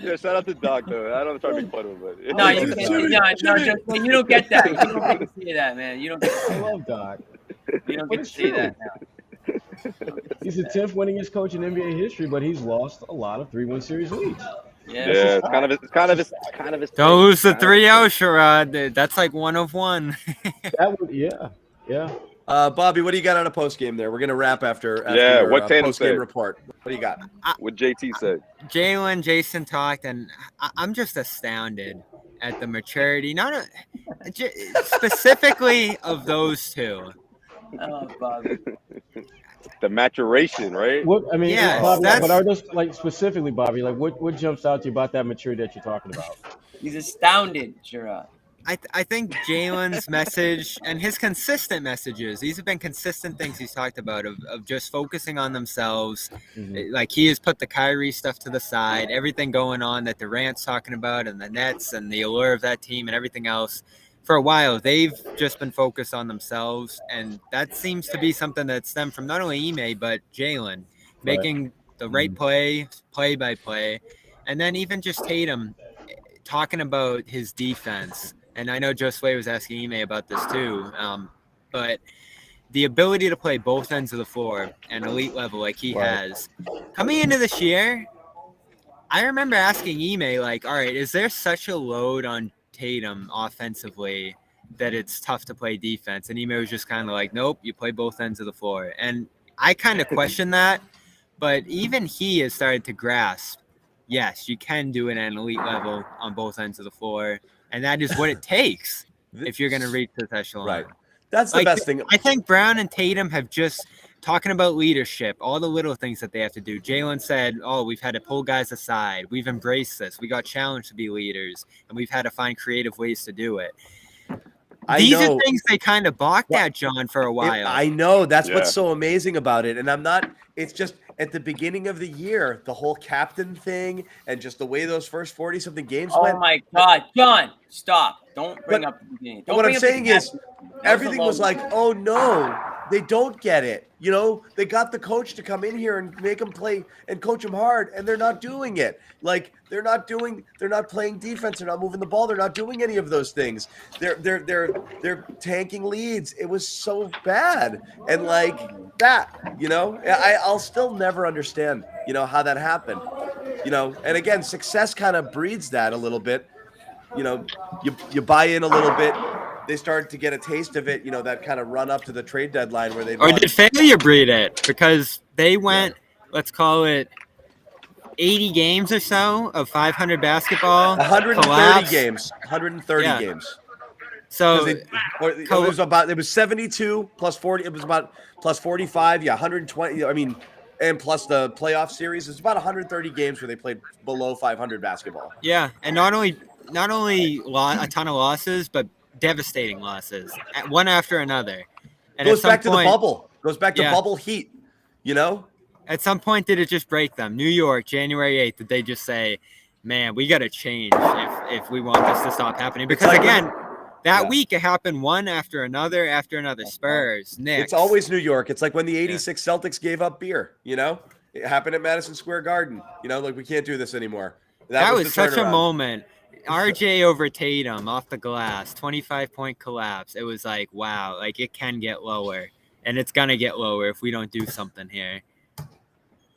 Yeah, shout out to Doc though. I don't try to make fun of him, but No, I you love can't. Doc. No, just you don't get that. You don't get to see that, man. You don't get to I see love Doc. You don't But get to it's see true. that now. He's the 10th winningest coach in NBA history, but he's lost a lot of 3-1 series leads. Yeah. yeah, it's kind of his Don't lose the Kind of his 3-0, thing. Sherrod. That's like 1 of 1. That would, yeah. Bobby, what do you got on a post game there? We're gonna wrap after Yeah, your what Tatum post game said. report. What do you got? What JT said. Jaylen, Jason talked, and I'm just astounded at the maturity, specifically of those two. Oh, Bobby. The maturation, right? What I mean, Yes, Bobby, that's- but are those like specifically, Bobby? Like, what jumps out to you about that maturity that you're talking about? He's astounded, Sherrod. I think Jalen's message and his consistent messages, these have been consistent things he's talked about of just focusing on themselves. Mhm. Like he has put the Kyrie stuff to the side, everything going on that Durant's talking about and the Nets and the allure of that team and everything else. For a while, they've just been focused on themselves. And that seems to be something that stemmed from not only Ime, but Jaylen making the right play by play. And then even just Tatum talking about his defense. And I know Josue was asking Ime about this too, but the ability to play both ends of the floor at an elite level like he has. Coming into this year, I remember asking Ime, like, all right, is there such a load on Tatum offensively that it's tough to play defense? And Ime was just kind of like, nope, you play both ends of the floor. And I kind of question that, but even he has started to grasp, yes, you can do it at an elite level on both ends of the floor. And that is what it takes if you're going to reach this echelon. Right. That's the Like, best thing. I think Brown and Tatum have just talking about leadership, all the little things that they have to do. Jaylen said, oh, we've had to pull guys aside. We've embraced this. We got challenged to be leaders, and we've had to find creative ways to do it. These are things they kind of balked at, John, for a while. I know. That's Yeah. what's so amazing about it. And it's just at the beginning of the year, the whole captain thing and just the way those first 40-something games Oh went. my God, John, stop! Don't bring up the beginning. Don't What bring I'm up the saying is, captain. That was a everything low was like, blow. oh no, they don't get it. You know, they got the coach to come in here and make them play and coach them hard, and they're not doing it. Like they're not playing defense. They're not moving the ball. They're not doing any of those things. They're tanking leads. It was so bad, and like that, you know, I'll still never understand, you know, how that happened. You know, and again, success kind of breeds that a little bit. You know, you buy in a little bit. They started to get a taste of it, you know, that kind of run up to the trade deadline where they Or bought. did failure breed it? Because they went, let's call it 80 games or so of 500 basketball. 130 collapse. games. 130 Yeah. games. So It was 72 plus 40. It was about plus 45. Yeah, 120. I mean, and plus the playoff series. It's about 130 games where they played below 500 basketball. yeah, and not only a ton of losses, but devastating losses, one after another. And Goes at some back to the point, bubble. Goes back to Yeah. bubble heat. You know. At some point, did it just break them? New York, January 8th, did they just say, man, we got to change if we want this to stop happening? Because like again, that yeah. week it happened one after another. Spurs, Knicks. It's always New York. It's like when the 86 Celtics gave up beer, you know? It happened at Madison Square Garden. You know, like we can't do this anymore. That was the such a turnaround. moment. RJ over Tatum off the glass, 25-point collapse. It was like, wow, like it can get lower. And it's going to get lower if we don't do something here.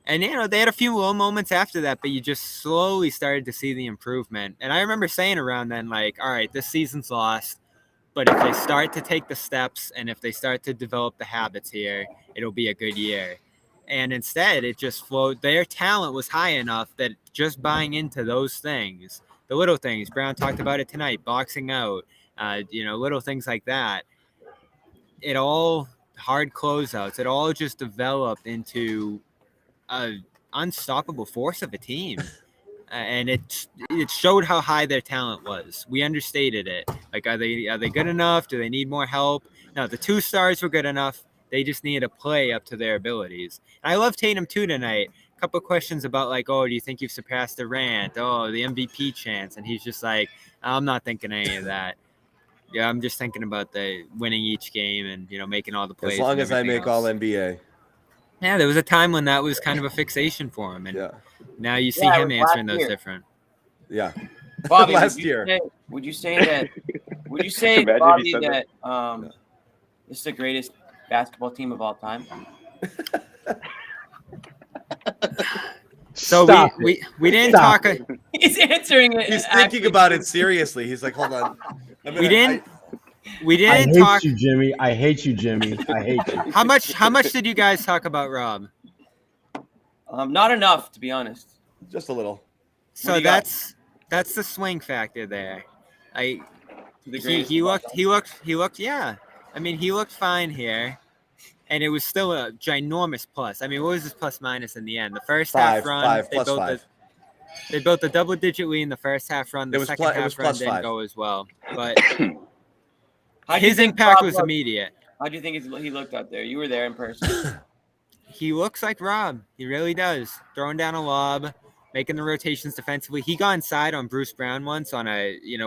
And, you know, they had a few low moments after that, but you just slowly started to see the improvement. And I remember saying around then, like, all right, this season's lost. But if they start to take the steps and if they start to develop the habits here, it'll be a good year. And instead, it just flowed. Their talent was high enough that just buying into those things, the little things, Brown talked about it tonight, boxing out, you know, little things like that. It all hard closeouts. It all just developed into an unstoppable force of a team. And it showed how high their talent was. We understated it. Like, are they good enough? Do they need more help? No, the 2 stars were good enough. They just need to play up to their abilities. And I love Tatum too tonight. A couple of questions about like, oh, do you think you've surpassed Durant? Oh, the MVP chance, and he's just like, I'm not thinking any of that. Yeah, I'm just thinking about the winning each game and making all the plays. As long as I make all NBA. Yeah, there was a time when that was kind of a fixation for him, and now you see him answering those different. Yeah, Bobby, last year. Would you say, Bobby, that this is the greatest basketball team of all time? So we didn't talk. He's answering it. He's thinking about it seriously. He's like, hold on. We didn't I talk. hate you, Jimmy. I hate you, Jimmy. I hate you. How much did you guys talk about Rob? Not enough, to be honest. Just a little. So that's the swing factor there. He looked. Yeah, I mean, he looked fine here, and it was still a ginormous plus. I mean, what was his plus minus in the end? The first half run, they built a double-digit lead in the first half run. The second half run didn't go as well, but his impact was immediate. How do you think he looked out there? You were there in person. He looks like Rob. He really does. Throwing down a lob, making the rotations defensively. He got inside on Bruce Brown once on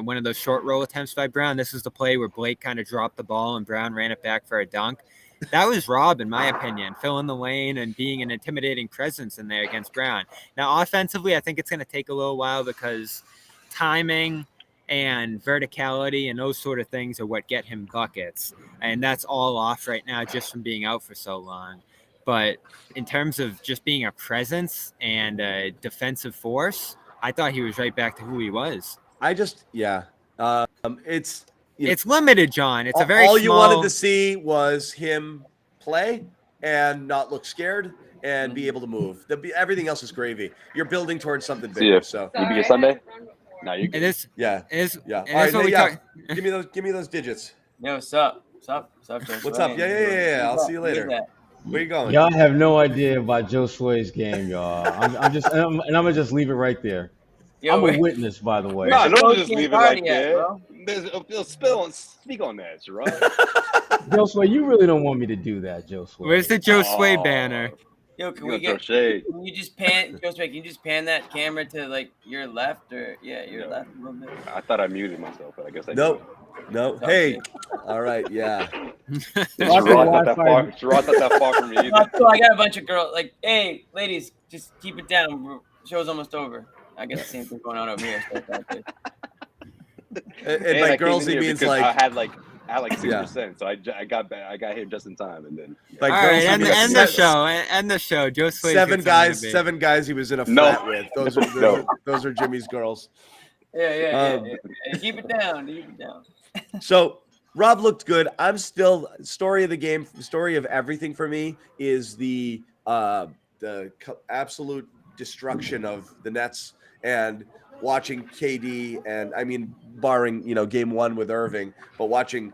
one of those short roll attempts by Brown. This was the play where Blake kind of dropped the ball and Brown ran it back for a dunk. That was Rob, in my opinion, filling the lane and being an intimidating presence in there against Brown. Now, offensively, I think it's going to take a little while because timing and verticality and those sort of things are what get him buckets. And that's all off right now just from being out for so long. But in terms of just being a presence and a defensive force, I thought he was right back to who he was. It's limited, John. It's a very all you wanted to see was him play and not look scared and be able to move. Everything else is gravy. You're building towards something bigger. So you be a Sunday. No, you. It is. Yeah. It is. Yeah. All right. Give me those digits. Yo, what's up? What's up? What's up? Yeah. I'll see you later. Where you going? Y'all have no idea about Josue's game, y'all. I'm gonna just leave it right there. Yo, I'm a witness, by the way. No, don't just leave it like that. Speak on that, Sherrod. Josue, you really don't want me to do that, Josue. Where's the Josue banner? Yo, can you just pan, Josue, can you just pan that camera to like your left or your left a little bit? I thought I muted myself, but I guess I No. Hey. All right. Yeah. Sherrod not that far from me either. So I got a bunch of girls like, hey, ladies, just keep it down. Show's almost over. I guess the same thing going on over here. And by girls, he means like I had like 6%, so I got here just in time, and then. All right, end the show. End the show. Josue. Seven guys. He was in a flat with. Those are Jimmy's girls. Yeah. Keep it down. So Rob looked good. I'm still story of the game. Story of everything for me is the absolute destruction of the Nets and watching KD and I mean barring game one with Irving, but watching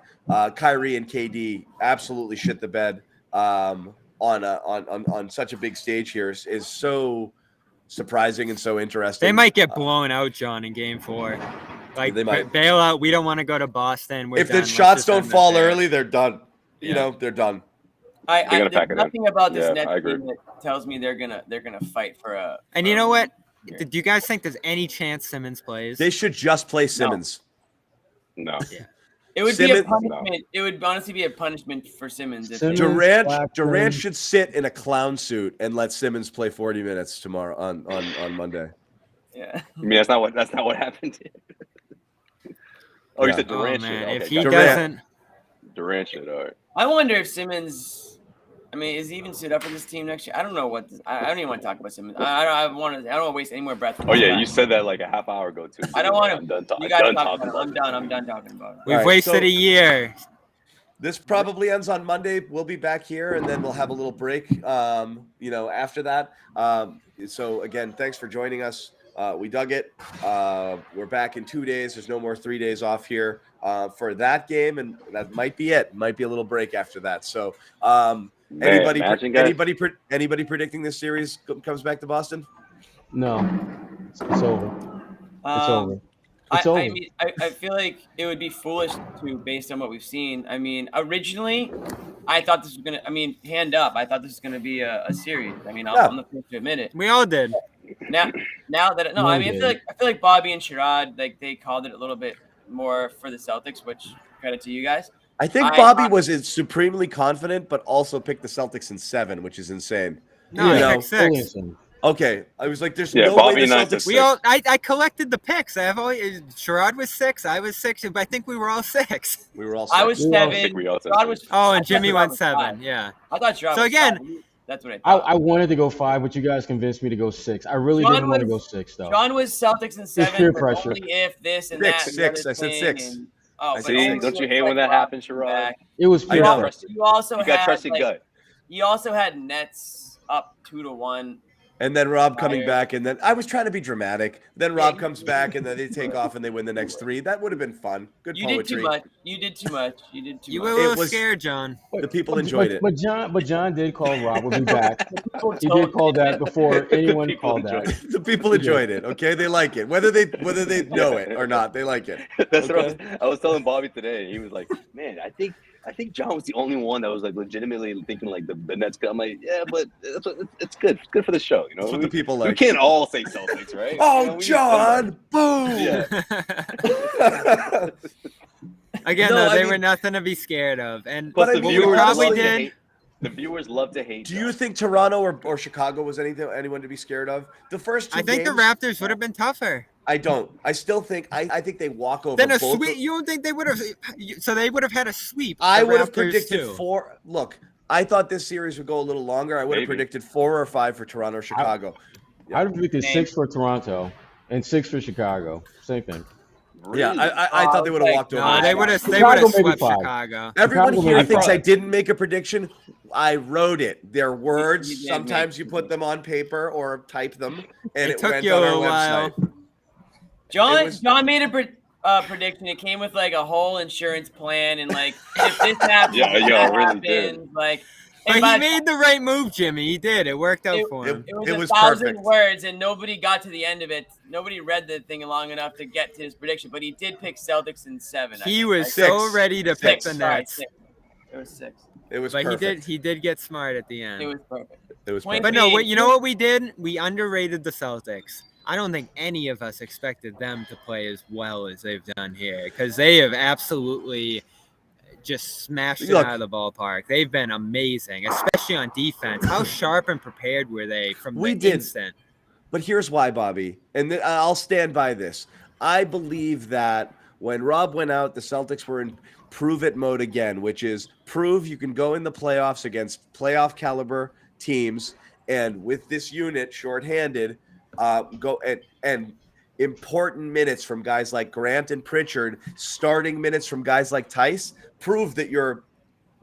Kyrie and KD absolutely shit the bed on such a big stage here is so surprising and so interesting. They might get blown out, John, in game 4. Like they might bail out. We don't want to go to Boston. If the shots don't fall early, they're done. They're done. There's nothing about this Nets team that tells me they're gonna fight for a. And you know what? Do you guys think there's any chance Simmons plays? They should just play Simmons. No. Yeah. It would be a punishment. No. It would honestly be a punishment for Simmons. Durant should sit in a clown suit and let Simmons play 40 minutes tomorrow on Monday. Yeah. I mean, that's not what happened. You said Durant should. Okay. If he doesn't, Durant should. All right. I wonder if Simmons. I mean, is he even suited up for this team next year? I don't know what. I don't even want to talk about Simmons. I don't want to waste any more breath. Oh yeah, you said that like a half hour ago too. I don't want to. I'm done talking. I'm done talking about it. We've wasted a year. This probably ends on Monday. We'll be back here, and then we'll have a little break. After that. So again, thanks for joining us. We dug it. We're back in 2 days. There's no more 3 days off here for that game, and that might be it. Might be a little break after that. So. Anybody predicting this series comes back to Boston? No, it's over. It's over. It's I over. mean, I feel like it would be foolish to, based on what we've seen. I mean, originally, I thought this was gonna. I mean, hand up, I thought this was gonna be a series. I mean, I'm the first to admit it. We all did. Now that no, No I one mean, did. I feel like Bobby and Sherrod, like they called it a little bit more for the Celtics, which credit to you guys. I think Bobby was supremely confident, but also picked the Celtics in 7, which is insane. No, Yeah. I picked 6. Okay, I was like, "There's Yeah, no Bobby way the and I Celtics." took We all. I collected the picks. I have always. Sherrod was 6. I was 6. But I think we were all 6. We were all. I was We were all 7. we all said Sherrod was. Oh, I and thought Jimmy Sherrod went was 7. 5. Yeah. I thought Sherrod So was again, 5. That's what I thought. I wanted to go 5, but you guys convinced me to go 6. I really John didn't want to go was- 6 though. Sean was Celtics in 7. peer but pressure. Only if this and 6, that. and the 6. other I said thing 6. and- I but said only 6. Don't you with, hate when that Rob happens, coming Sherrod? back. It was I peer know. pressure. You also You got had trusted like, gut. you also had Nets up 2-1. And then Rob coming Fire. back, and then I was trying to be dramatic. Then Rob Yeah, comes back, and then they take off, and they win the next 3. That would have been fun. Good You did poetry. too much. You did too much. You did too You much. were a little was- scared, John. The people enjoyed it. But John did call Rob will be back. People He told did call that before anyone People called that. enjoyed The people enjoyed it. Okay, they like it, whether they know it or not. They like it. That's what Okay. I was telling Bobby today. He was like, "Man, I think John was the only one that was like legitimately thinking like the Nets." I'm like, "Yeah, but it's good. It's good for the show, you know." That's what the people We like. can't all say Celtics, right? Oh, You know, we need John! Boom! Yeah. Again, No, though, I they mean- were nothing to be scared of. And But But I the mean, viewers probably love to did. hate. The viewers love to hate. Do you John. think Toronto or Chicago was anyone to be scared of? The first 2 I think games, the Raptors would have been tougher. I don't. I still think I think they walk over Then a both. sweep. You don't think they would have? So they would have had a sweep. I the would have Raptors, predicted too. 4. Look, I thought this series would go a little longer. I would have Maybe. predicted 4 or 5 for Toronto or Chicago. I'd have predicted Same. 6 for Toronto and 6 for Chicago. Same thing. Yeah, Really? I thought they would have like, walked over. No, they would have. They Chicago would have maybe swept 5. Chicago. Everyone Chicago here maybe thinks I 5. didn't make a prediction. I wrote it. They're You words. did Sometimes make you put them on paper or type them, and It it took went you on a our while. website. John made a prediction. It came with like a whole insurance plan and like if this happens, Yeah, if yeah, that it really happens, did. like. But and he by- made the right move, Jimmy. He did. It worked out for him. It was It a was 1,000 perfect. words, and nobody got to the end of it. Nobody read the thing long enough to get to his prediction, but he did pick Celtics in 7. I He think, was right? so 6. ready to pick 6. the Sorry, Nets. 6. It was 6. It was But perfect. he did get smart at the end. It was perfect. It was Point perfect. But no, being- you know what we did? We underrated the Celtics. I don't think any of us expected them to play as well as they've done here because they have absolutely just smashed it Look. out of the ballpark. They've been amazing, especially on defense. How sharp and prepared were they from We the did. instant? But here's why, Bobby, and I'll stand by this. I believe that when Rob went out, the Celtics were in prove-it mode again, which is prove you can go in the playoffs against playoff caliber teams, and with this unit shorthanded, go and important minutes from guys like Grant and Pritchard, starting minutes from guys like Tice, prove that you're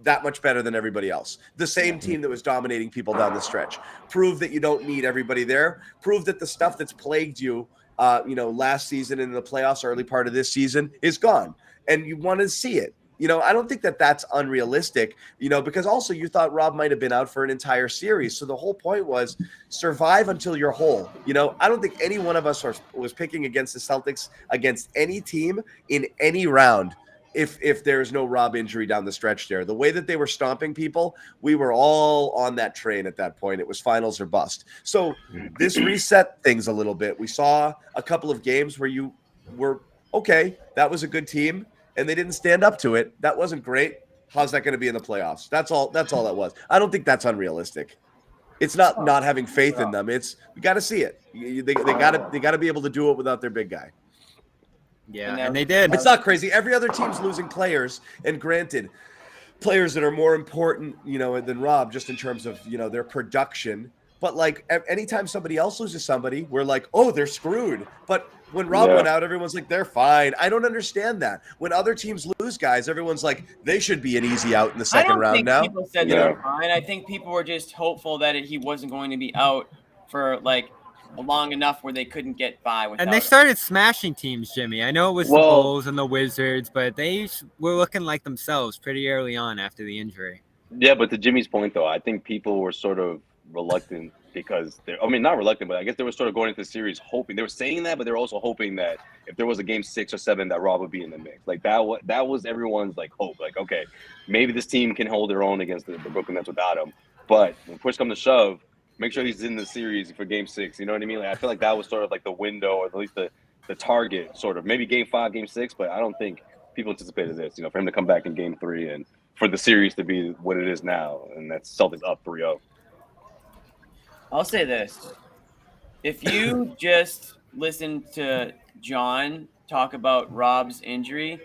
that much better than everybody else. The same team that was dominating people down the stretch. Prove that you don't need everybody there. Prove that the stuff that's plagued you, last season and in the playoffs, early part of this season, is gone. And you want to see it. I don't think that that's unrealistic, because also you thought Rob might have been out for an entire series. So the whole point was survive until you're whole. I don't think any one of us was picking against the Celtics against any team in any round. If there's no Rob injury down the stretch there, the way that they were stomping people, we were all on that train at that point. It was finals or bust. So this reset things a little bit. We saw a couple of games where you were, okay, that was a good team, and they didn't stand up to it. That wasn't great. How's that going to be in the playoffs? That's all that was. I don't think that's unrealistic. It's not having faith in them. It's we got to see it. They got to be able to do it without their big guy. Yeah, and they did. It's not crazy. Every other team's losing players, and granted, players that are more important, than Rob, just in terms of their production. But like anytime somebody else loses somebody, we're like, oh, they're screwed. But when Rob went out, everyone's like, they're fine. I don't understand that. When other teams lose guys, everyone's like, they should be an easy out in the second round now. People said they were fine. I think people were just hopeful that he wasn't going to be out for like long enough where they couldn't get by without And they started smashing teams, Jimmy. I know it was the Bulls and the Wizards, but they were looking like themselves pretty early on after the injury. Yeah, but to Jimmy's point, though, I think people were sort of reluctant because not reluctant, but I guess they were sort of going into the series hoping. They were saying that, but they were also hoping that if there was a game 6 or 7, that Rob would be in the mix. Like that was everyone's like hope. Like, okay, maybe this team can hold their own against the Brooklyn Nets without him. But when push comes to shove, make sure he's in the series for game 6. You know what I mean? Like, I feel like that was sort of like the window, or at least the target, sort of. Maybe game 5, game 6, but I don't think people anticipated this. For him to come back in game 3 and for the series to be what it is now, and that's Celtics up 3-0. I'll say this. If you just listened to John talk about Rob's injury,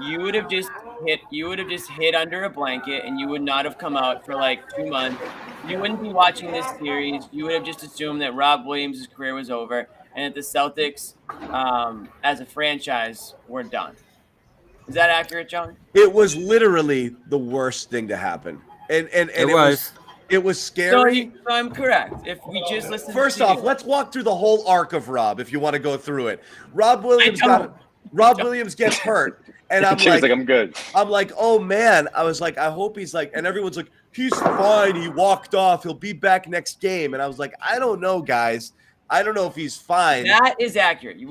you would have just hid under a blanket, and you would not have come out for like 2 months. You wouldn't be watching this series. You would have just assumed that Rob Williams' career was over and that the Celtics, as a franchise, were done. Is that accurate, John? It was literally the worst thing to happen, and it was scary. So I'm correct. If we just listen. First off, let's walk through the whole arc of Rob. If you want to go through it, Rob Williams gets hurt, and I'm like, I'm good. I'm like, oh man. I was like, I hope he's like, and everyone's like, he's fine. He walked off. He'll be back next game. And I was like, I don't know, guys. I don't know if he's fine. That is accurate. You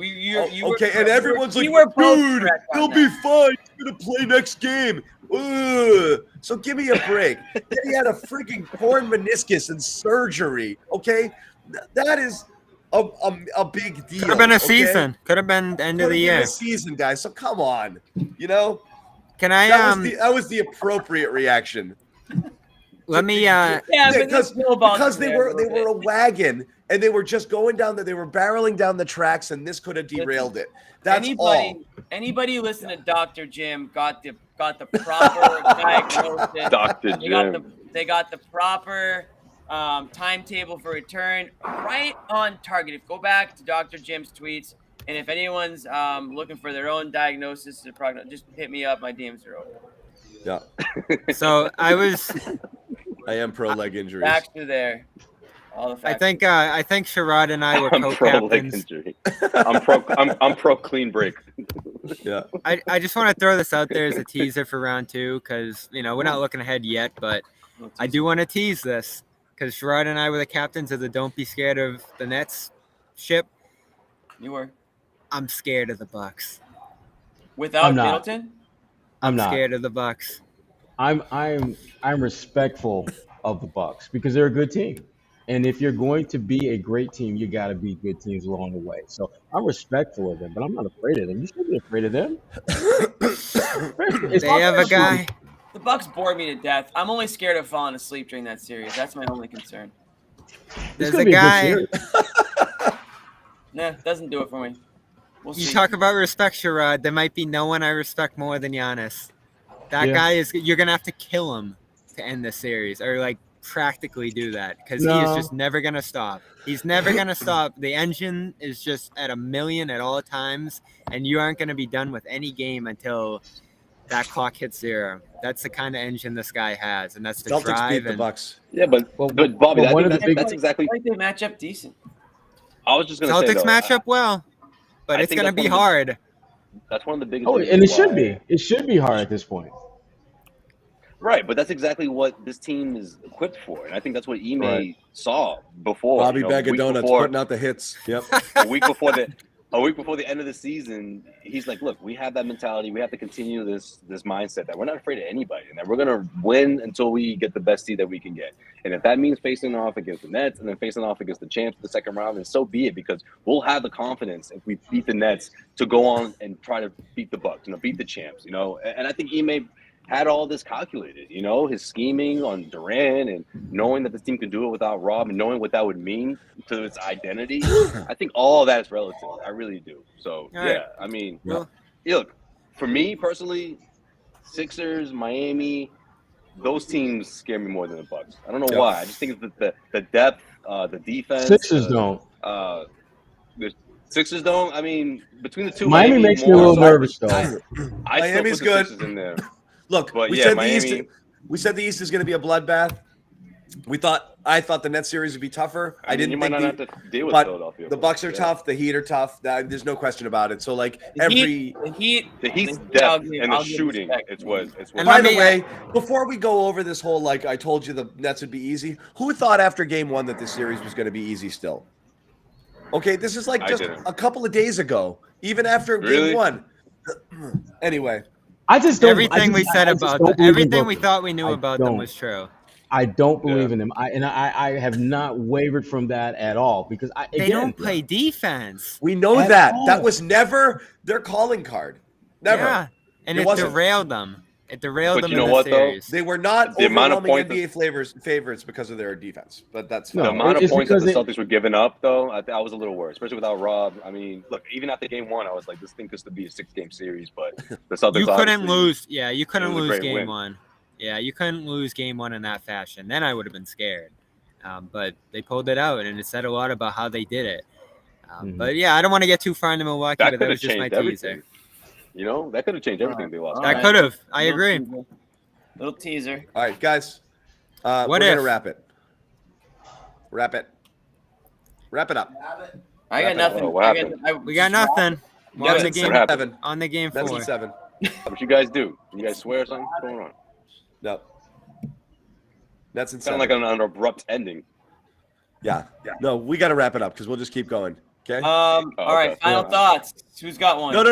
okay, and everyone's like, dude, he'll be fine. He's gonna play next game. Ugh. So give me a break. Then he had a freaking torn meniscus and surgery. Okay, that is a big deal. Could have been a season. Could have been the end of the year. A season, guys. So come on, Can I? That was the appropriate reaction. Let me. Because they were a wagon. And they were just going down they were barreling down the tracks, and this could have derailed it. That's all. Anybody who listened to Dr. Jim got the proper diagnosis. Dr. Jim. They got the proper timetable for return right on target. Go back to Dr. Jim's tweets, and if anyone's looking for their own diagnosis or prognosis, just hit me up. My DMs are open. Yeah. So I am pro leg injuries. Facts are there. I think Sherrod and I were co-captains. I'm pro clean break. Yeah. I just want to throw this out there as a teaser for round 2, because we're not looking ahead yet, but I do want to tease this because Sherrod and I were the captains of the Don't Be Scared of the Nets ship. You were. I'm scared of the Bucks. Without Middleton? I'm not scared of the Bucks. I'm respectful of the Bucks because they're a good team. And if you're going to be a great team, you got to be good teams along the way. So I'm respectful of them, but I'm not afraid of them. You shouldn't be afraid of them. They have a guy. The Bucks bored me to death. I'm only scared of falling asleep during that series. That's my only concern. There's a guy. Nah, doesn't do it for me. We'll see. You talk about respect, Sherrod. There might be no one I respect more than Giannis. That guy you're going to have to kill him to end the series, or practically do that, because he is just never going to stop. He's never going to stop. The engine is just at 1,000,000 at all times, and you aren't going to be done with any game until that clock hits 0. That's the kind of engine this guy has, and that's the Celtics drive. Beat the Bucks. Yeah, but Bobby, that's exactly. I think they match up decent. I was just going to say Celtics match up well, but it's going to be hard. That's one of the biggest. Oh, and it should be. It should be hard at this point. Right, but that's exactly what this team is equipped for, and I think that's what Ime saw before. Bobby Bag of Donuts putting out the hits. Yep. a week before the end of the season, he's like, "Look, we have that mentality. We have to continue this mindset that we're not afraid of anybody, and that we're gonna win until we get the best seed that we can get. And if that means facing off against the Nets and then facing off against the champs in the second round, then so be it. Because we'll have the confidence if we beat the Nets to go on and try to beat the Bucks, beat the champs. And I think Ime had all this calculated, his scheming on Durant and knowing that this team can do it without Rob and knowing what that would mean to its identity. I think all of that is relative. I really do. So, I mean, look, for me personally, Sixers, Miami, those teams scare me more than the Bucks. I don't know why. I just think it's the depth, the defense. Sixers don't. The Sixers don't. I mean, between the two, Miami makes me a little nervous, though. Miami's good. Sixers in there. Look, but we said the East is going to be a bloodbath. I thought the Nets series would be tougher. I didn't you might think not have to deal with but Philadelphia. the Bucks are tough. The Heat are tough. There's no question about it. So like The Heat's depth and the shooting. And by the way, before we go over this whole like I told you the Nets would be easy, who thought after game 1 that this series was going to be easy still? Okay, this is like just a couple of days ago, even after game 1. Anyway, I just don't. Everything we said about them, everything we thought we knew about them was true. I don't believe in them. I have not wavered from that at all because they don't play defense. We know that. That was never their calling card. Never. Yeah, and it derailed them. It derailed them. You know what though? They were not the amount of overwhelming points NBA favorites because of their defense. But that's fine. The amount of points that the Celtics were giving up, though, I was a little worried, especially without Rob. I mean, look, even after game 1, I was like, this thing could be a 6-game series, but the Celtics. You couldn't lose. Yeah, you couldn't it was a lose great game win. 1. Yeah, you couldn't lose game 1 in that fashion. Then I would have been scared. But they pulled it out, and it said a lot about how they did it. But yeah, I don't want to get too far into Milwaukee, but that was just my teaser. You know, that could have changed everything they lost. That could have. I agree. Little teaser. All right, guys. We're going to wrap it. Wrap it up. I got nothing. We got nothing. Nets On in the game. 7. On the game 4. Nets in 7. What you guys do? You guys swear or something? What's going on? No. Nets in 7. Sound like an abrupt ending. Yeah. No, we got to wrap it up because we'll just keep going. Okay. All right. Final thoughts. Who's got one? No.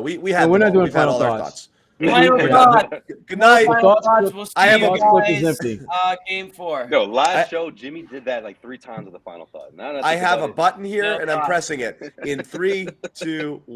We have. We're not doing We've had final all our thoughts. Final thoughts. Good night. We'll see I have you a guys, game 4. No, last show Jimmy did that like 3 times with the final thought. I have a button here and I'm pressing it in 3, 2, 1.